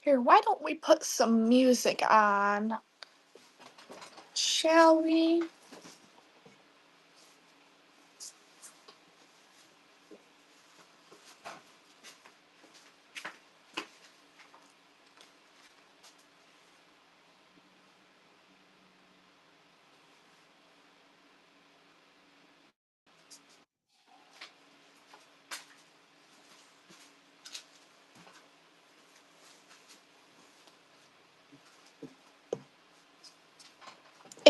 Here, why don't we put some music on? Shall we?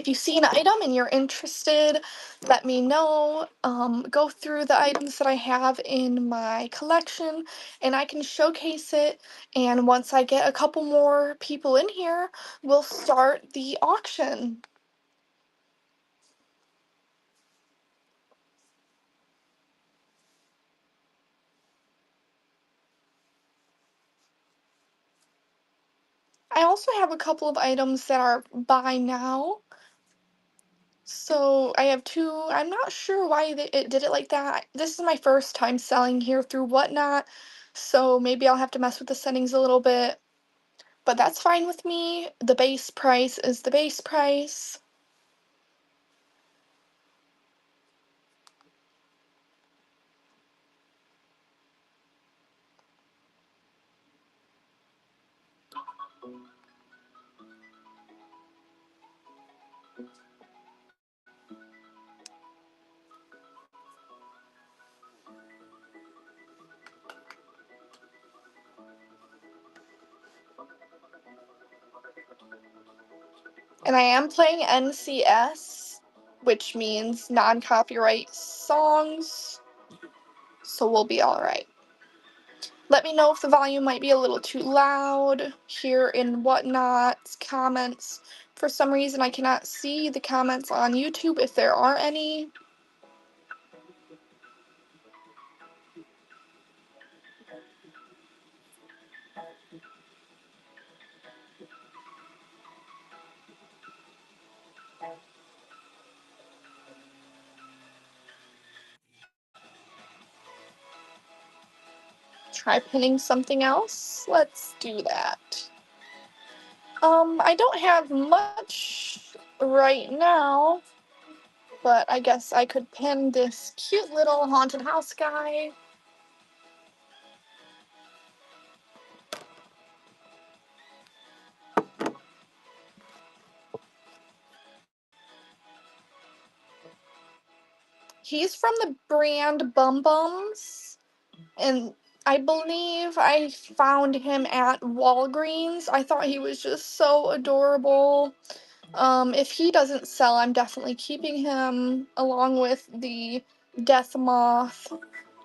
If you see an item and you're interested, let me know. Go through the items that I have in my collection and I can showcase it. And once I get a couple more people in here, we'll start the auction. I also have a couple of items that are buy now. So I have two. I'm not sure why it did it like that. This is my first time selling here through Whatnot, so maybe I'll have to mess with the settings a little bit. But that's fine with me. The base price is the base price. And I am playing NCS, which means non-copyright songs, so we'll be alright. Let me know if the volume might be a little too loud here in Whatnot's comments. For some reason, I cannot see the comments on YouTube if there are any. Try pinning something else. Let's do that. I don't have much right now, but I guess I could pin this cute little haunted house guy. He's from the brand Bum Bums, and I believe I found him at Walgreens. I thought he was just so adorable. If he doesn't sell, I'm definitely keeping him along with the Death Moth.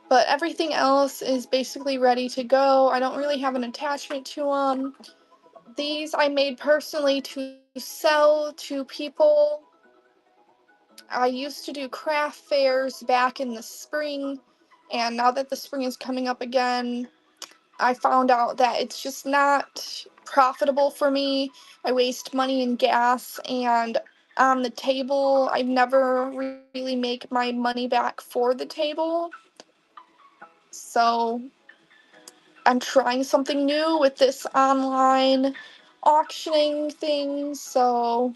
But everything else is basically ready to go. I don't really have an attachment to them. These I made personally to sell to people. I used to do craft fairs back in the spring, and now that the spring is coming up again, I found out that it's just not profitable for me. I waste money in gas, and on the table, I never really make my money back for the table. So I'm trying something new with this online auctioning thing. So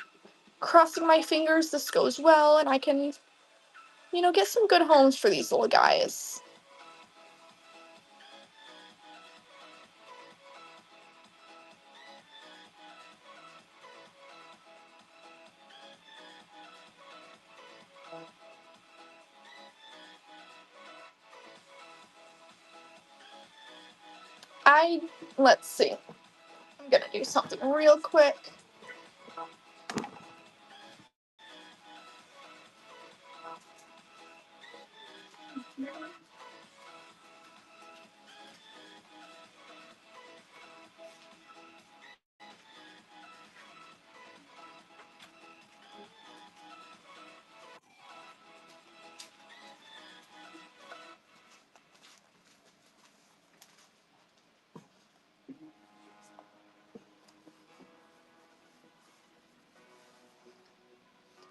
crossing my fingers this goes well and I can, get some good homes for these little guys. Let's see. I'm gonna do something real quick.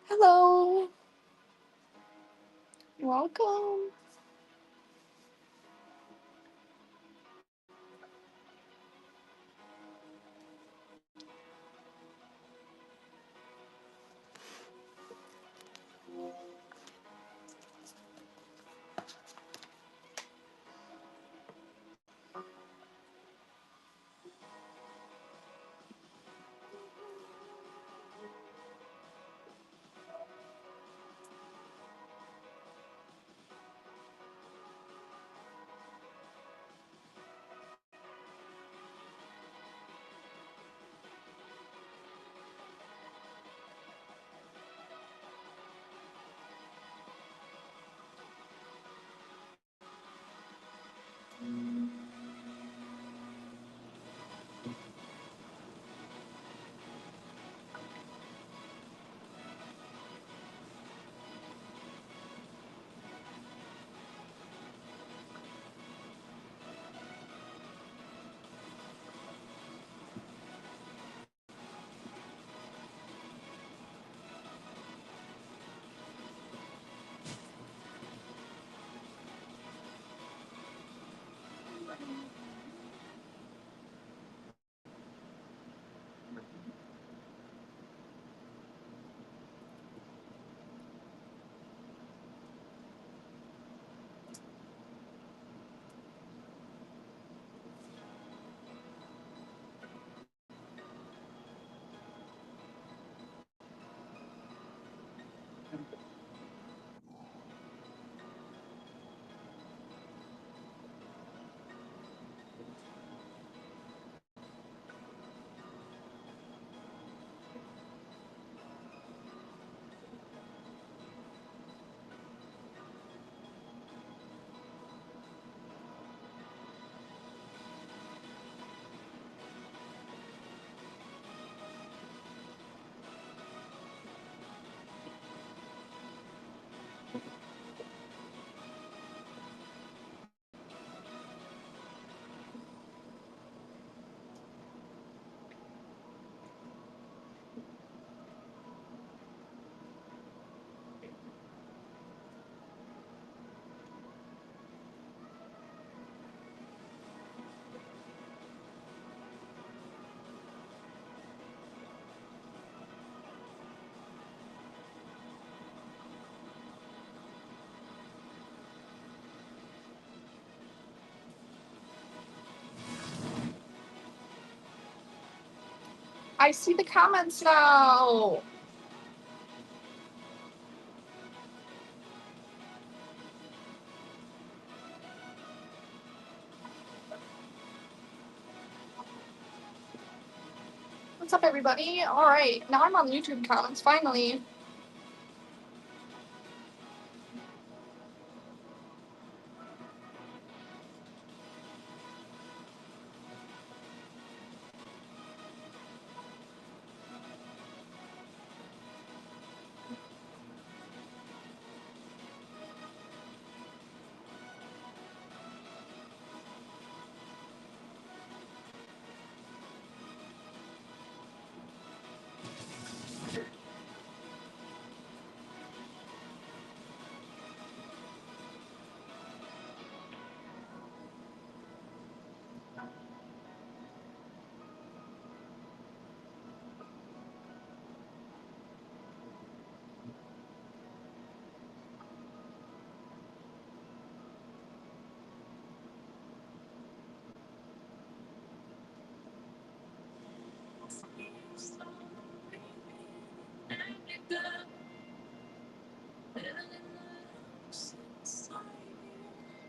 Hello. Welcome. I see the comments now. What's up, everybody? All right, now I'm on the YouTube comments, finally.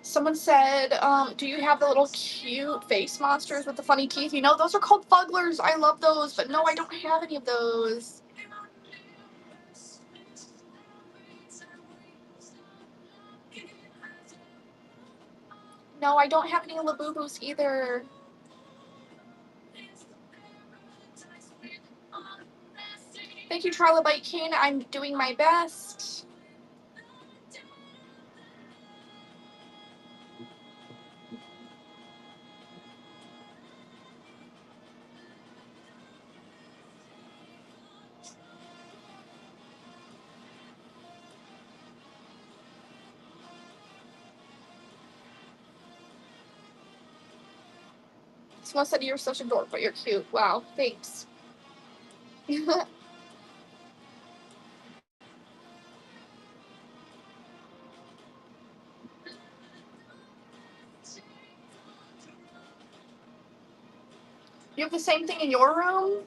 Someone said, do you have the little cute face monsters with the funny teeth? You know, those are called fugglers. I love those, but no, I don't have any of those. No, I don't have any Labubus either. Thank you, Trilobite King. I'm doing my best. Someone said you're such a dork, but you're cute. Wow, thanks. You have the same thing in your room?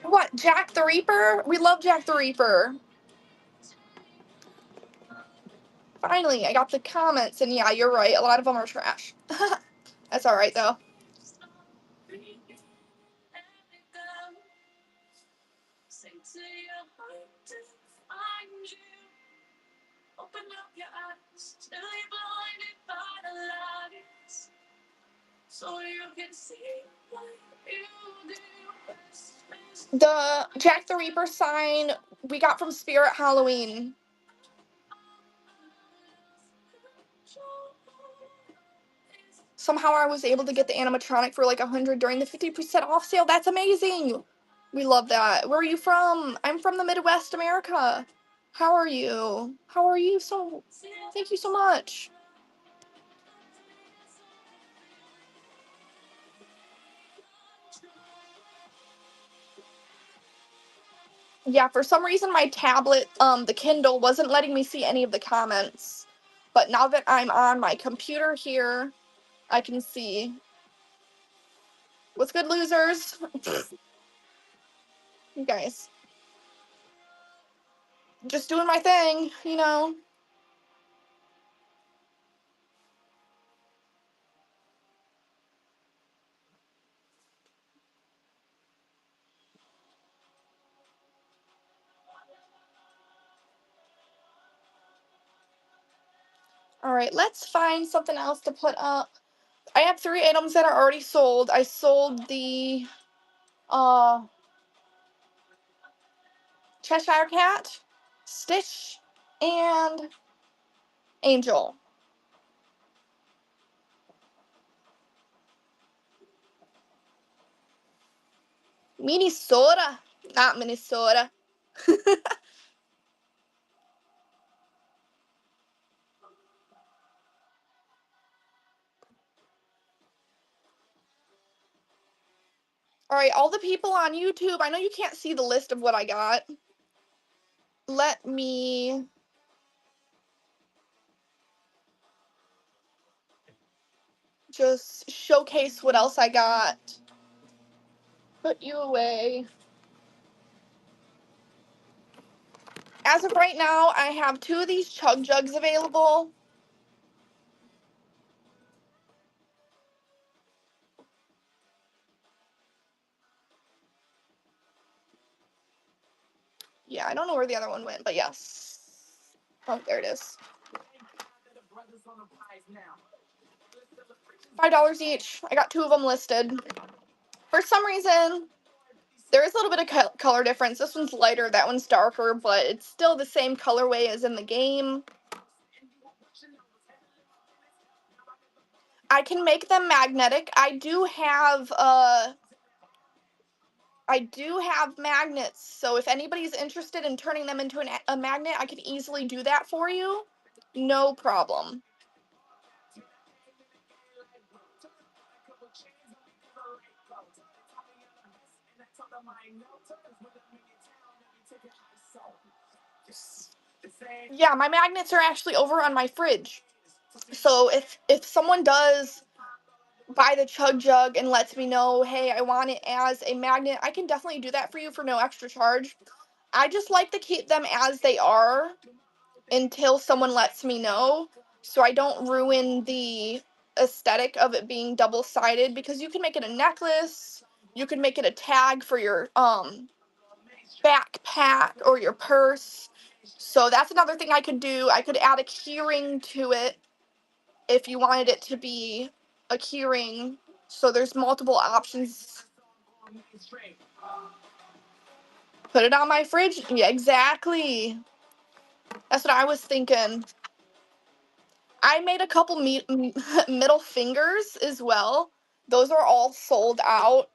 What, Jack the Reaper? We love Jack the Reaper. Finally, I got the comments, and yeah, you're right. A lot of them are trash. That's all right, though. The Jack the Reaper sign we got from Spirit Halloween. Somehow I was able to get the animatronic for like 100 during the 50% off sale. That's amazing. We love that. Where are you from? I'm from the Midwest America. How are you? How are you? So, thank you so much. Yeah, for some reason my tablet, the Kindle, wasn't letting me see any of the comments. But now that I'm on my computer here, I can see. What's good, losers? You guys. Just doing my thing, you know. Alright, let's find something else to put up. I have 3 items that are already sold. I sold the Cheshire Cat, Stitch, and Angel. Minnesota, not Minnesota. Alright, all the people on YouTube, I know you can't see the list of what I got. Let me just showcase what else I got. Put you away. As of right now, I have 2 of these chug jugs available. Yeah, I don't know where the other one went, but yes. Oh, there it is. $5 each. I got 2 of them listed. For some reason, there is a little bit of color difference. This one's lighter, that one's darker, but it's still the same colorway as in the game. I can make them magnetic. I do have magnets, so if anybody's interested in turning them into a magnet, I could easily do that for you. No problem. Yeah, my magnets are actually over on my fridge. So if someone does buy the chug jug and lets me know, hey, I want it as a magnet, I can definitely do that for you for no extra charge. I just like to keep them as they are until someone lets me know, so I don't ruin the aesthetic of it being double-sided, because you can make it a necklace, you can make it a tag for your backpack or your purse. So that's another thing I could do. I could add a keyring to it if you wanted it to be a keyring. So there's multiple options. Put it on my fridge. Yeah, exactly. That's what I was thinking. I made a couple middle fingers as well. Those are all sold out.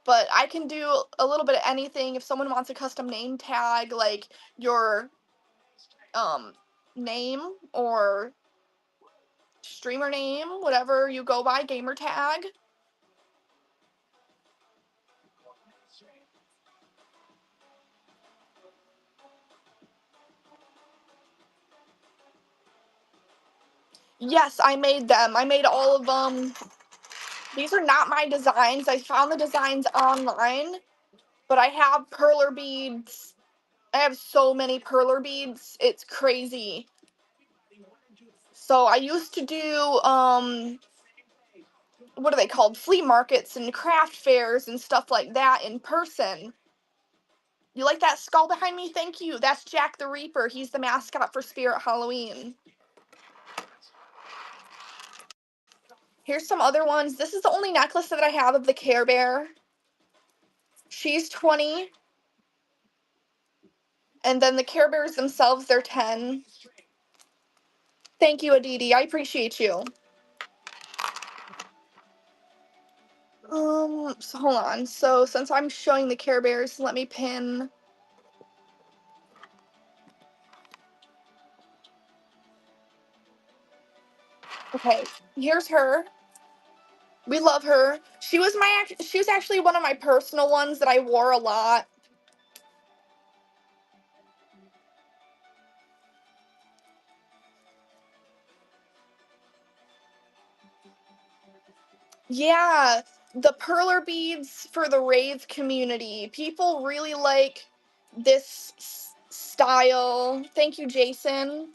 But I can do a little bit of anything. If someone wants a custom name tag, like your name or streamer name, whatever you go by, gamer tag. Yes, I made them. I made all of them. These are not my designs. I found the designs online, but I have perler beads. I have so many perler beads. It's crazy. So I used to do what are they called? Flea markets and craft fairs and stuff like that in person. You like that skull behind me? Thank you. That's Jack the Reaper. He's the mascot for Spirit Halloween. Here's some other ones. This is the only necklace that I have of the Care Bear. She's 20. And then the Care Bears themselves, they're 10. Thank you, Aditi. I appreciate you. So hold on. So since I'm showing the Care Bears, let me pin. Okay, here's her. We love her. She was actually one of my personal ones that I wore a lot. Yeah, the perler beads for the rave community. People really like this style. Thank you, Jason.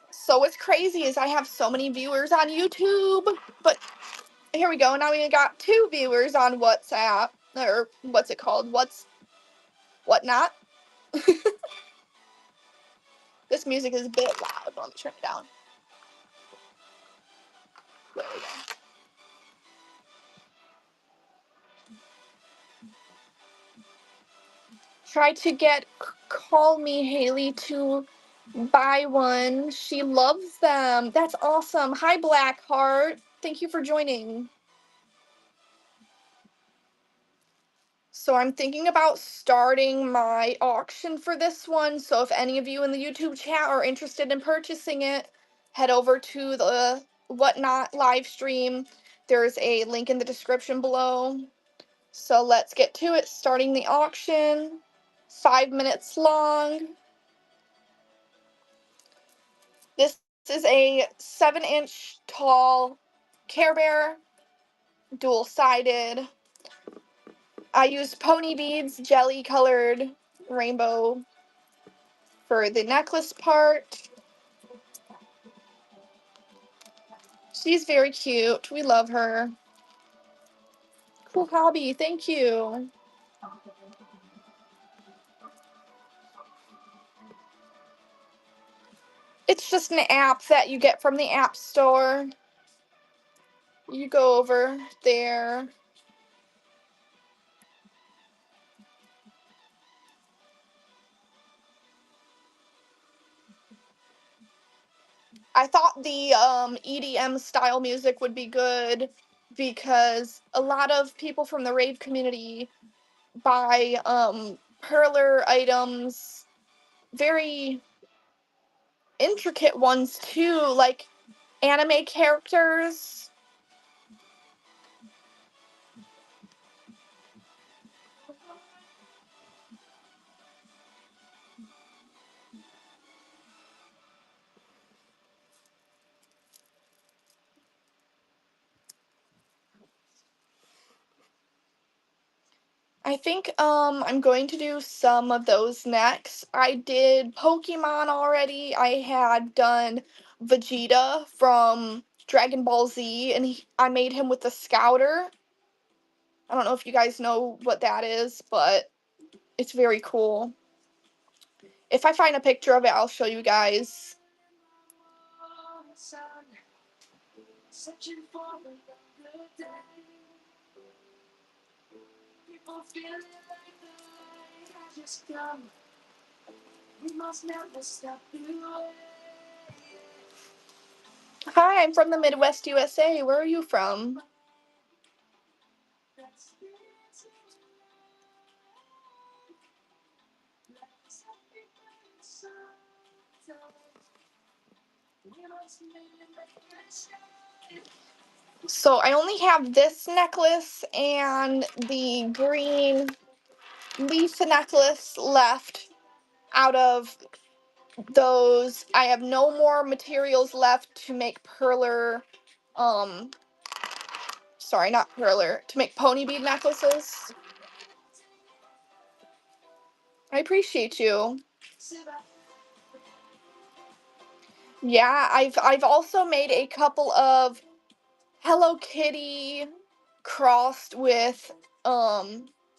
So what's crazy is I have so many viewers on YouTube, but here we go. Now we got 2 viewers on WhatsApp, or what's it called? Whatnot? This music is a bit loud. Let me turn it down. There we go. Try to get Call Me Haley to buy one. She loves them. That's awesome. Hi, Blackheart. Thank you for joining. So I'm thinking about starting my auction for this one. So if any of you in the YouTube chat are interested in purchasing it, head over to the Whatnot live stream. There's a link in the description below. So let's get to it. Starting the auction. 5 minutes long. This is a 7-inch tall Care Bear, dual-sided. I used pony beads, jelly colored rainbow for the necklace part. She's very cute. We love her. Cool hobby. Thank you. It's just an app that you get from the App Store. You go over there. I thought the EDM style music would be good because a lot of people from the rave community buy perler items, very intricate ones too, like anime characters. I think I'm going to do some of those next. I did Pokemon already. I had done Vegeta from Dragon Ball Z, and I made him with the Scouter. I don't know if you guys know what that is, but it's very cool. If I find a picture of it, I'll show you guys. Hi, I'm from the Midwest USA. Where are you from? So I only have this necklace and the green leaf necklace left out of those. I have no more materials left to make perler, sorry, not perler, to make pony bead necklaces. I appreciate you. Yeah, I've also made a couple of Hello Kitty crossed with Juggalo.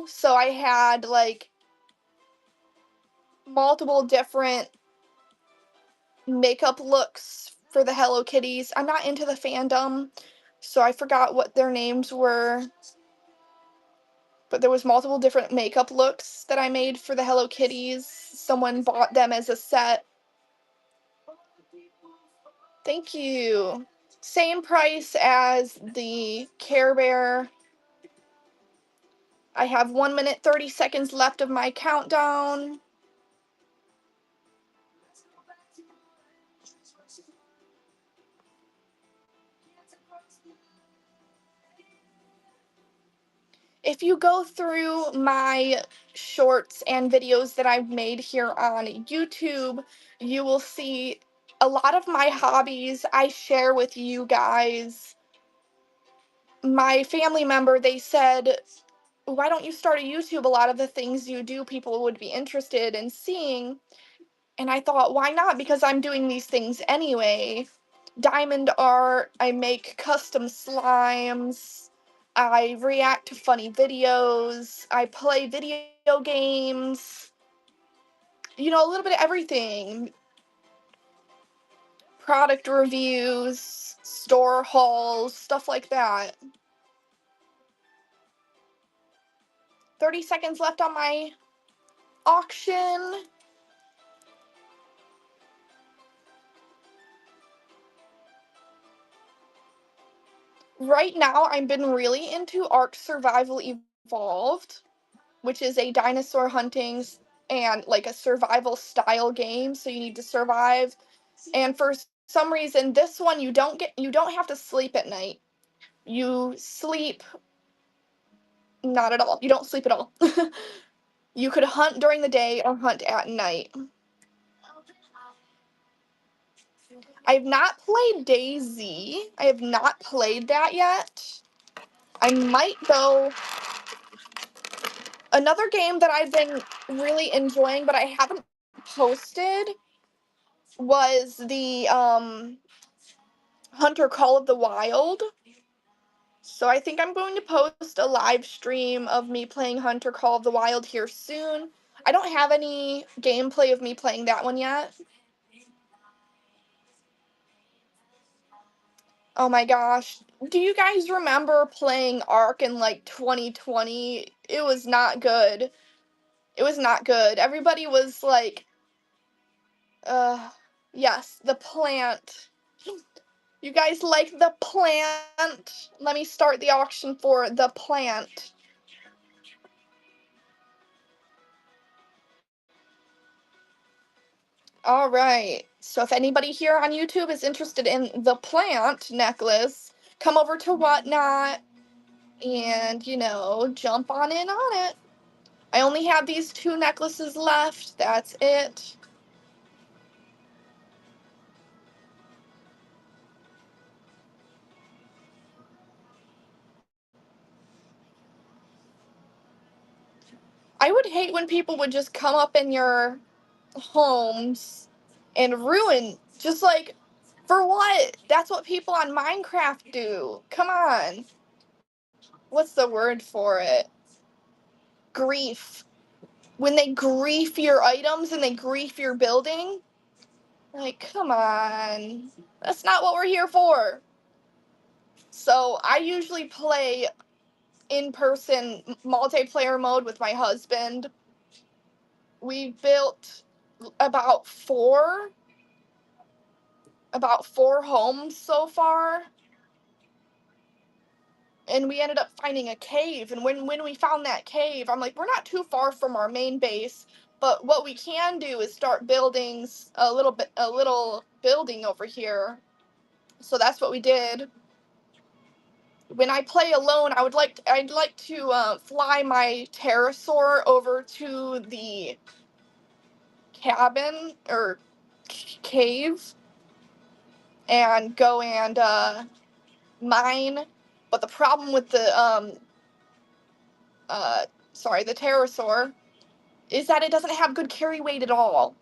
So I had like multiple different makeup looks for the Hello Kitties. I'm not into the fandom, so I forgot what their names were. But there was multiple different makeup looks that I made for the Hello Kitties. Someone bought them as a set. Thank you. Same price as the Care Bear. I have 1 minute 30 seconds left of my countdown. If you go through my shorts and videos that I've made here on YouTube, you will see a lot of my hobbies I share with you guys. My family member, they said, why don't you start a YouTube? A lot of the things you do, people would be interested in seeing. And I thought, why not? Because I'm doing these things anyway. Diamond art, I make custom slimes, I react to funny videos, I play video games, you know, a little bit of everything. Product reviews, store hauls, stuff like that. 30 seconds left on my auction. Right now, I've been really into Ark Survival Evolved, which is a dinosaur hunting and like a survival style game, so you need to survive. And for some reason, this one you don't have to sleep at night. You sleep not at all. You don't sleep at all. You could hunt during the day or hunt at night. I have not played DayZ. I have not played that yet. I might though. Another game that I've been really enjoying, but I haven't posted, was the Hunter Call of the Wild. So I think I'm going to post a live stream of me playing Hunter Call of the Wild here soon. I don't have any gameplay of me playing that one yet. Oh my gosh. Do you guys remember playing Ark in like 2020? It was not good. It was not good. Everybody was like, yes, the plant. You guys like the plant? Let me start the auction for the plant. All right. So if anybody here on YouTube is interested in the plant necklace, come over to Whatnot and, jump on in on it. I only have these 2 necklaces left. That's it. I would hate when people would just come up in your homes and ruin, just like, for what? That's what people on Minecraft do. Come on. What's the word for it? Grief. When they grief your items and they grief your building, like, come on. That's not what we're here for. So I usually play in-person multiplayer mode with my husband. We built about four homes so far, and we ended up finding a cave. And when we found that cave, I'm like, we're not too far from our main base, but what we can do is start building a little building over here. So that's what we did. When I play alone, I'd like to fly my pterosaur over to the cabin or cave and go and mine. But the problem with the pterosaur is that it doesn't have good carry weight at all.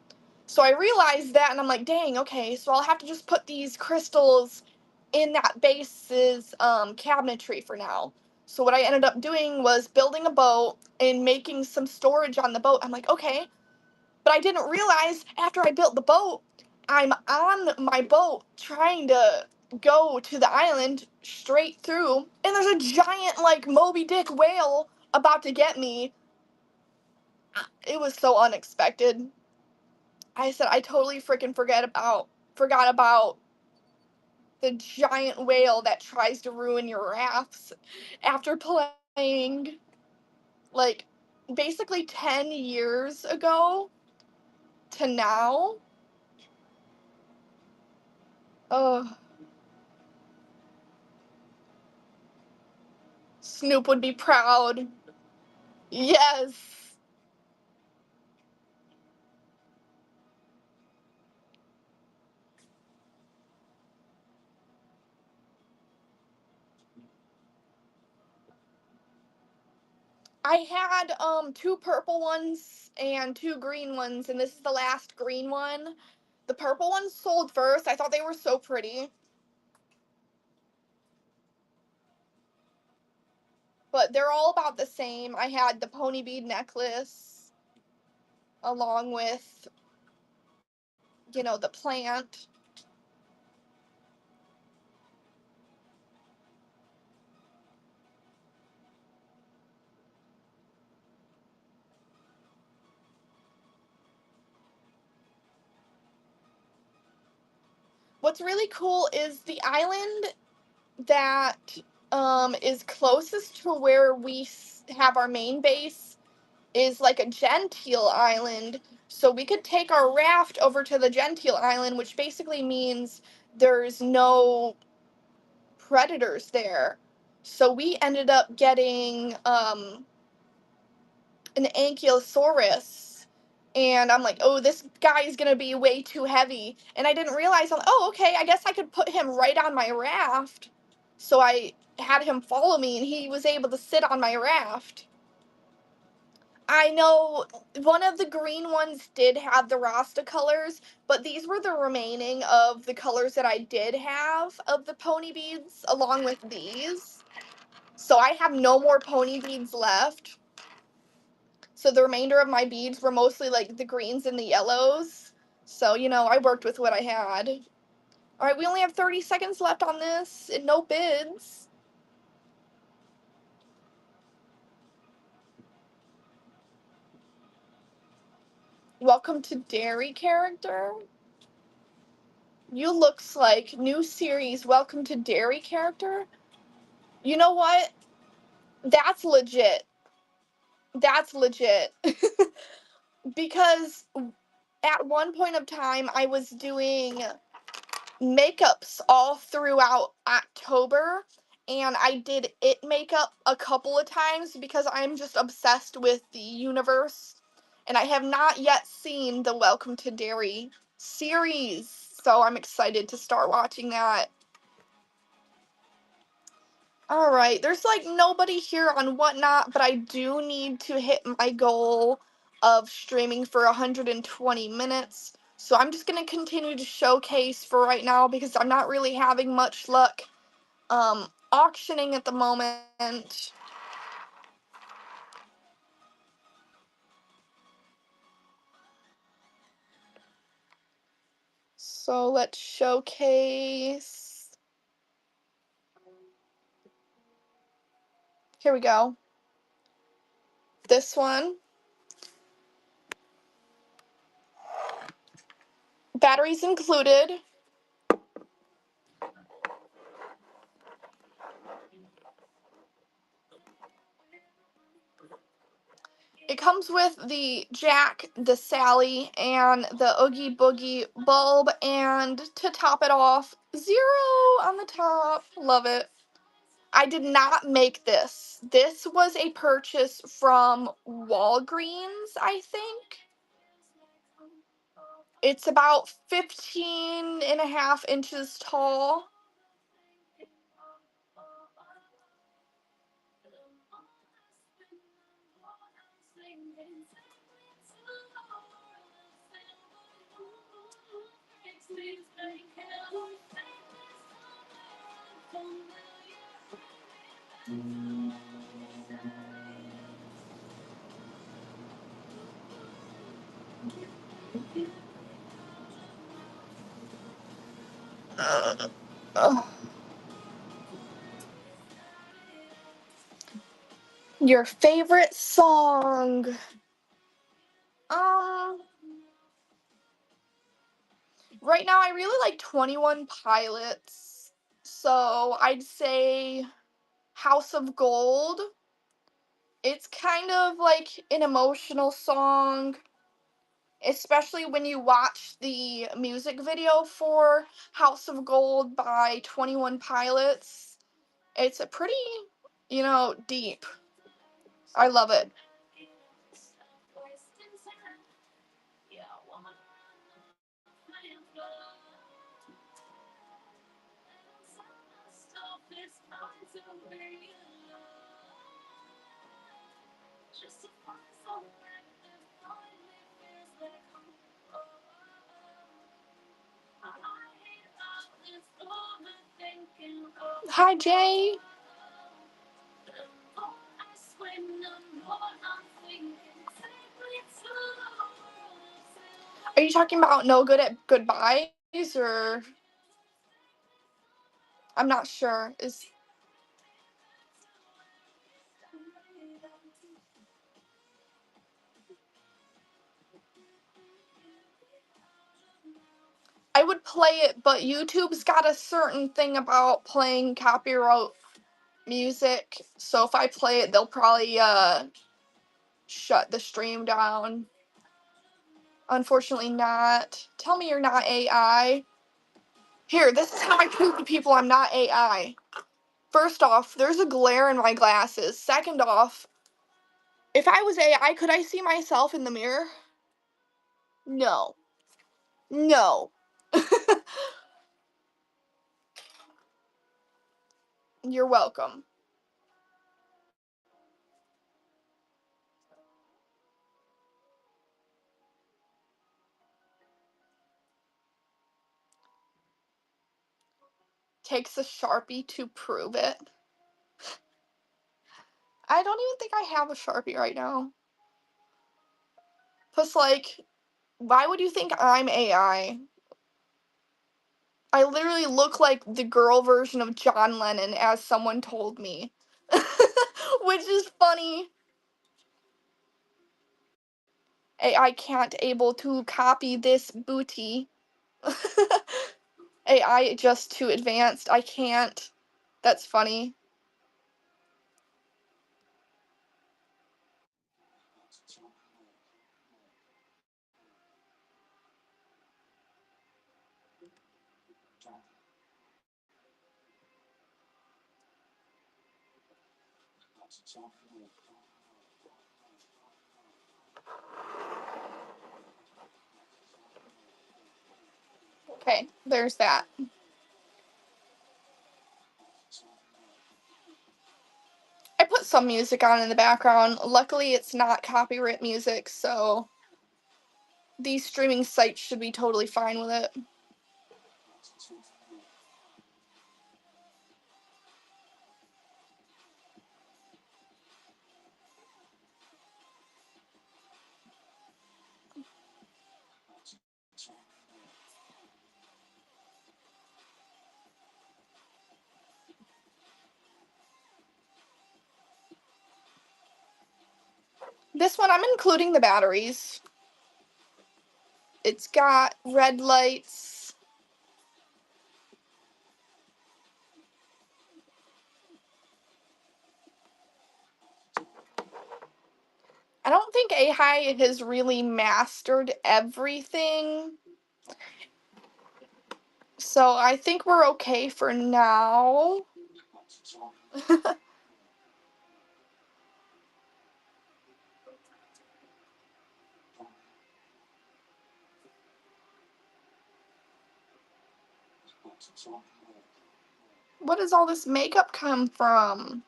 So I realized that, and I'm like, dang, okay, so I'll have to just put these crystals in that base's cabinetry for now. So what I ended up doing was building a boat and making some storage on the boat. I'm like, okay, but I didn't realize after I built the boat, I'm on my boat trying to go to the island straight through, and there's a giant, like, Moby Dick whale about to get me. It was so unexpected. I said I totally freaking forgot about the giant whale that tries to ruin your rafts after playing, like, basically 10 years ago to now. Oh, Snoop would be proud. Yes. I had 2 purple ones and 2 green ones, and this is the last green one. The purple ones sold first. I thought they were so pretty. But they're all about the same. I had the pony bead necklace along with, the plant. What's really cool is the island that is closest to where we have our main base is like a genteel island. So we could take our raft over to the genteel island, which basically means there's no predators there. So we ended up getting an ankylosaurus, And I'm like, oh, this guy is gonna be way too heavy. And I didn't realize, I'm like, oh, okay, I guess I could put him right on my raft. So I had him follow me and he was able to sit on my raft. I know one of the green ones did have the Rasta colors, but these were the remaining of the colors that I did have of the pony beads along with these. So I have no more pony beads left. So the remainder of my beads were mostly like the greens and the yellows. So, I worked with what I had. All right, we only have 30 seconds left on this and no bids. Welcome to Dairy character. You looks like new series Welcome to Dairy character. You know what? That's legit. That's legit. Because at one point of time I was doing makeups all throughout October, and I did it makeup a couple of times because I'm just obsessed with the universe, and I have not yet seen the Welcome to Dairy series, so I'm excited to start watching that. All right, there's like nobody here on Whatnot, but I do need to hit my goal of streaming for 120 minutes. So I'm just going to continue to showcase for right now because I'm not really having much luck auctioning at the moment. So let's showcase. Here we go. This one. Batteries included. It comes with the Jack, the Sally, and the Oogie Boogie bulb, and to top it off, 0 on the top. Love it. I did not make this. This was a purchase from Walgreens, I think. It's about 15 and a half inches tall. Ugh. Your favorite song? Um, right now I really like 21 Pilots. So I'd say House of Gold. It's kind of like an emotional song, especially when you watch the music video for House of Gold by 21 Pilots. It's a pretty, deep. I love it. Hi, Jay. Are you talking about No Good at Goodbyes, or I'm not sure. I would play it, but YouTube's got a certain thing about playing copyright music. So if I play it, they'll probably shut the stream down. Unfortunately not. Tell me you're not AI. Here, this is how I prove to people I'm not AI. First off, there's a glare in my glasses. Second off, if I was AI, could I see myself in the mirror? No. No. You're welcome. Takes a Sharpie to prove it. I don't even think I have a Sharpie right now. Plus, like, why would you think I'm AI? I literally look like the girl version of John Lennon, as someone told me. Which is funny. AI can't able to copy this booty. AI just too advanced. I can't. That's funny. Okay, there's that. I put some music on in the background. Luckily, it's not copyright music, so these streaming sites should be totally fine with it. This one, I'm including the batteries. It's got red lights. I don't think AI has really mastered everything. So I think we're okay for now. What does all this makeup come from?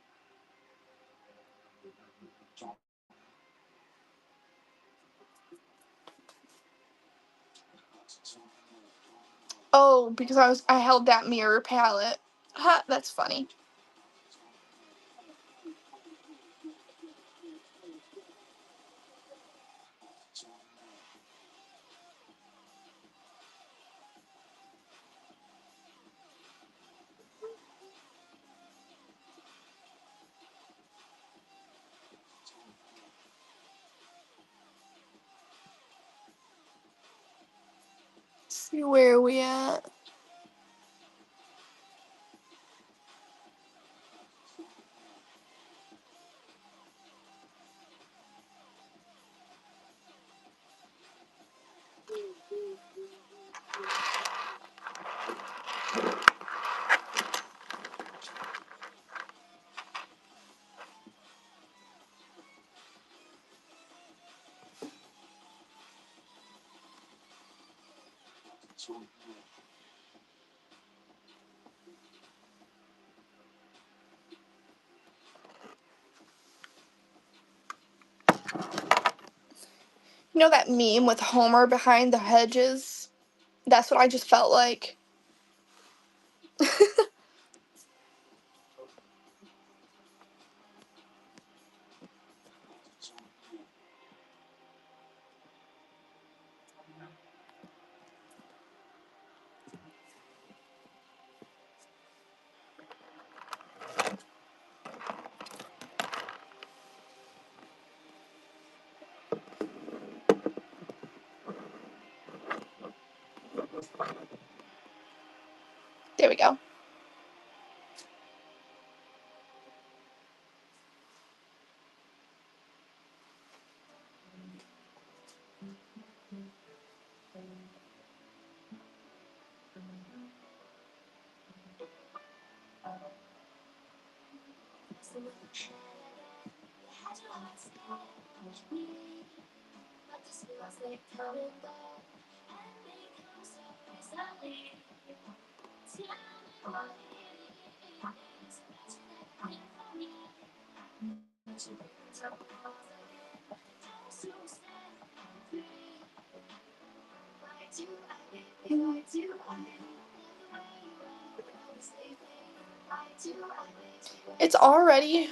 Oh, because I held that mirror palette. Ha, that's funny. Let's see where we at. You know that meme with Homer behind the hedges? That's what I just felt like. There we go. It's already.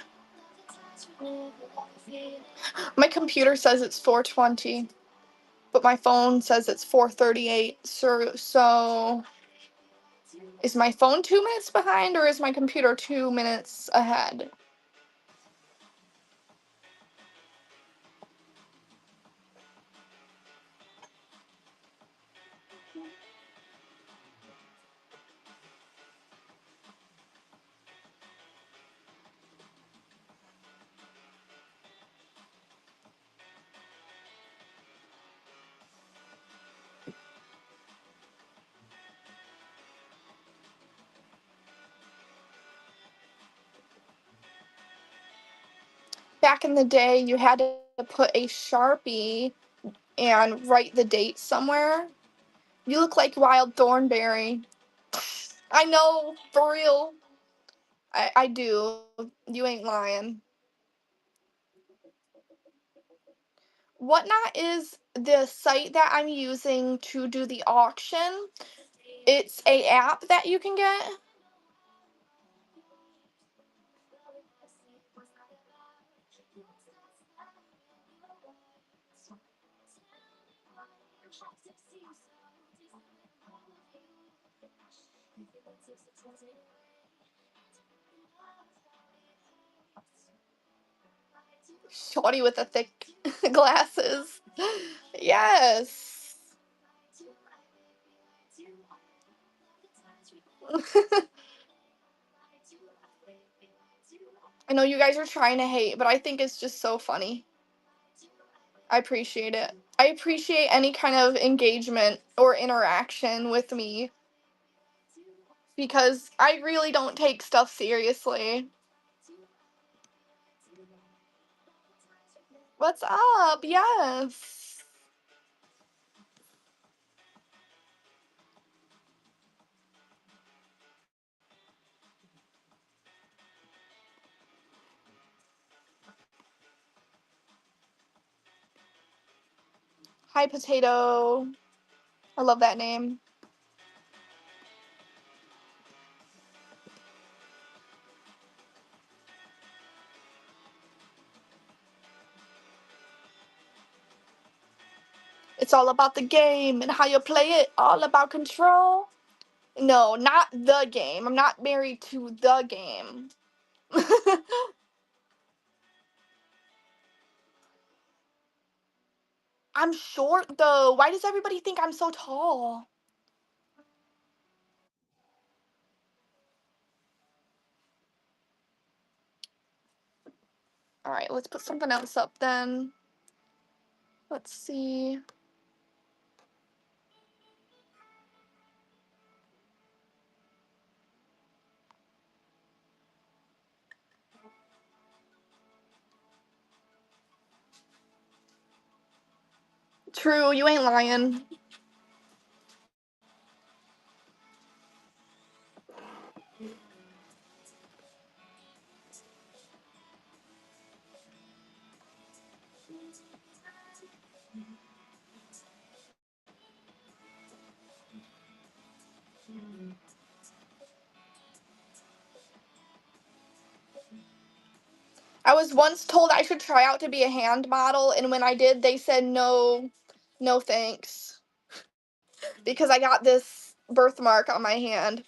My computer says it's 4:20, but my phone says it's 4:38. So is my phone 2 minutes behind, or is my computer 2 minutes ahead? Back in the day, you had to put a Sharpie and write the date somewhere. You look like Wild Thornberry. I know, for real. I do. You ain't lying. Whatnot is the site that I'm using to do the auction. It's a app that you can get. Shorty with the thick glasses. Yes. I know you guys are trying to hate, but I think it's just so funny. I appreciate it. I appreciate any kind of engagement or interaction with me because I really don't take stuff seriously. What's up? Yes. Hi, Potato. I love that name. It's all about the game and how you play it. All about control. No, not the game. I'm not married to the game. I'm short though. Why does everybody think I'm so tall? All right, let's put something else up then. Let's see. True, you ain't lying. I was once told I should try out to be a hand model, and when I did, they said no, no thanks, because I got this birthmark on my hand.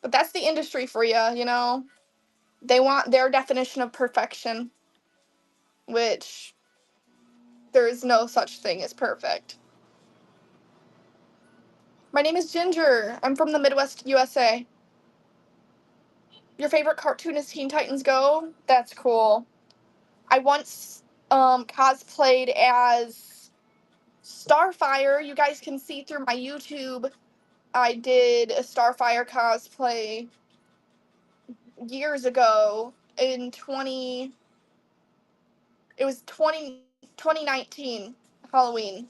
But that's the industry for you, you know? They want their definition of perfection, which there is no such thing as perfect. My name is Ginger. I'm from the Midwest, USA. Your favorite cartoon is Teen Titans Go? That's cool. I once cosplayed as Starfire. You guys can see through my YouTube I did a Starfire cosplay years ago in 2019 Halloween.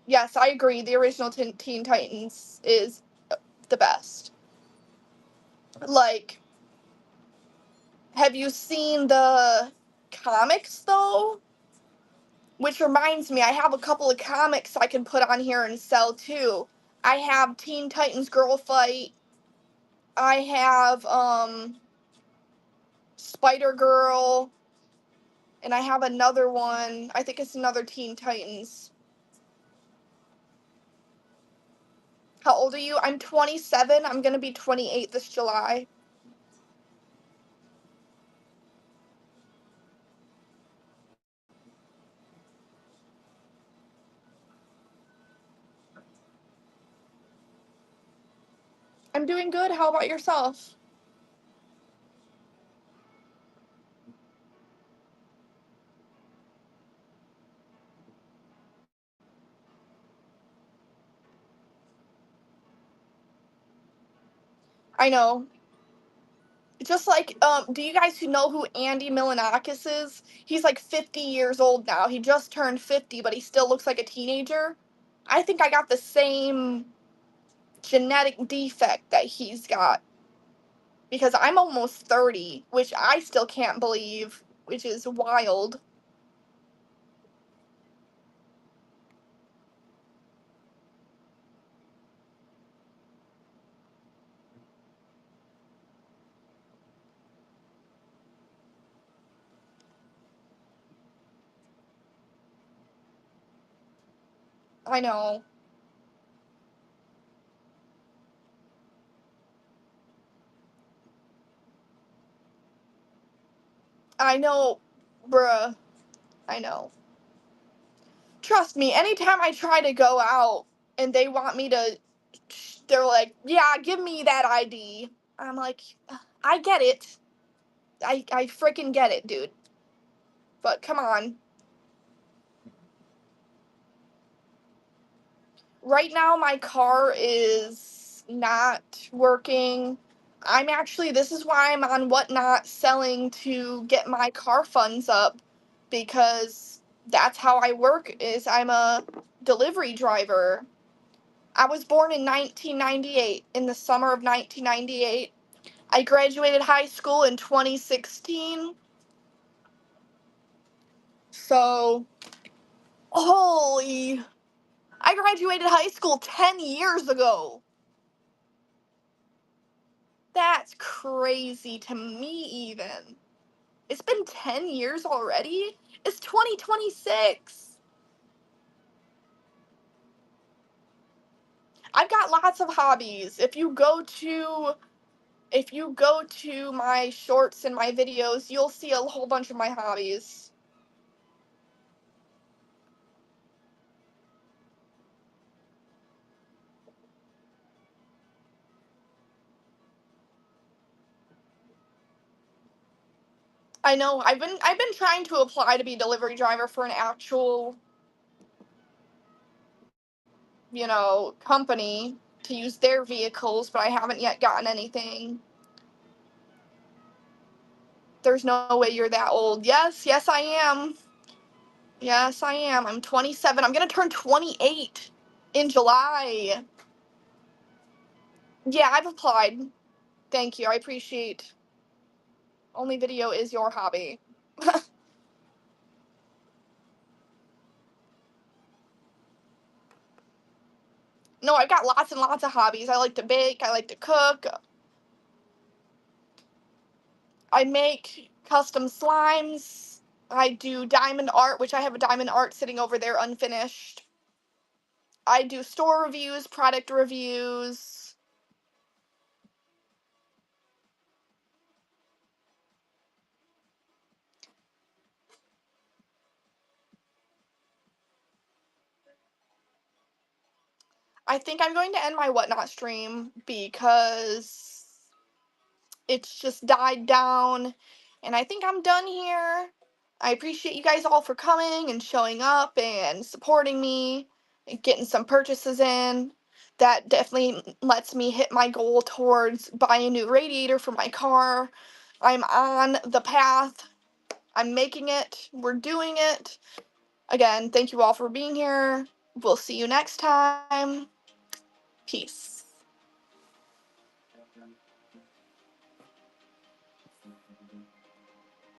Yes, I agree. The original Teen Titans is the best. Like, have you seen the comics though? Which reminds me, I have a couple of comics I can put on here and sell too. I have Teen Titans Girl Fight. I have Spider Girl, and I have another one. I think it's another Teen Titans. How old are you? I'm 27. I'm gonna be 28 this July. I'm doing good. How about yourself? I know. Just like, do you guys know who Andy Milanakis is? He's like 50 years old now. He just turned 50, but he still looks like a teenager. I think I got the same genetic defect that he's got because I'm almost 30, which I still can't believe, which is wild. I know. I know, bruh. I know. Trust me, anytime I try to go out and they want me to, they're like, yeah, give me that ID. I'm like, I get it. I freaking get it, dude. But come on. Right now, my car is not working. This is why I'm on Whatnot selling to get my car funds up because that's how I work is I'm a delivery driver. I was born in 1998, in the summer of 1998. I graduated high school in 2016. So, holy, I graduated high school 10 years ago. That's crazy to me, even. It's been 10 years already? It's 2026. I've got lots of hobbies. If you go to my shorts and my videos, you'll see a whole bunch of my hobbies. I know I've been trying to apply to be a delivery driver for an actual, company to use their vehicles, but I haven't yet gotten anything. There's no way you're that old. Yes, yes I am. Yes, I am. I'm 27. I'm going to turn 28 in July. Yeah, I've applied. Thank you. I appreciate. Only video is your hobby. No, I've got lots and lots of hobbies. I like to bake, I like to cook. I make custom slimes. I do diamond art, which I have a diamond art sitting over there unfinished. I do store reviews, product reviews. I think I'm going to end my Whatnot stream because it's just died down, and I think I'm done here. I appreciate you guys all for coming and showing up and supporting me and getting some purchases in. that definitely lets me hit my goal towards buying a new radiator for my car. I'm on the path. I'm making it. We're doing it. Again, thank you all for being here. We'll see you next time. Peace.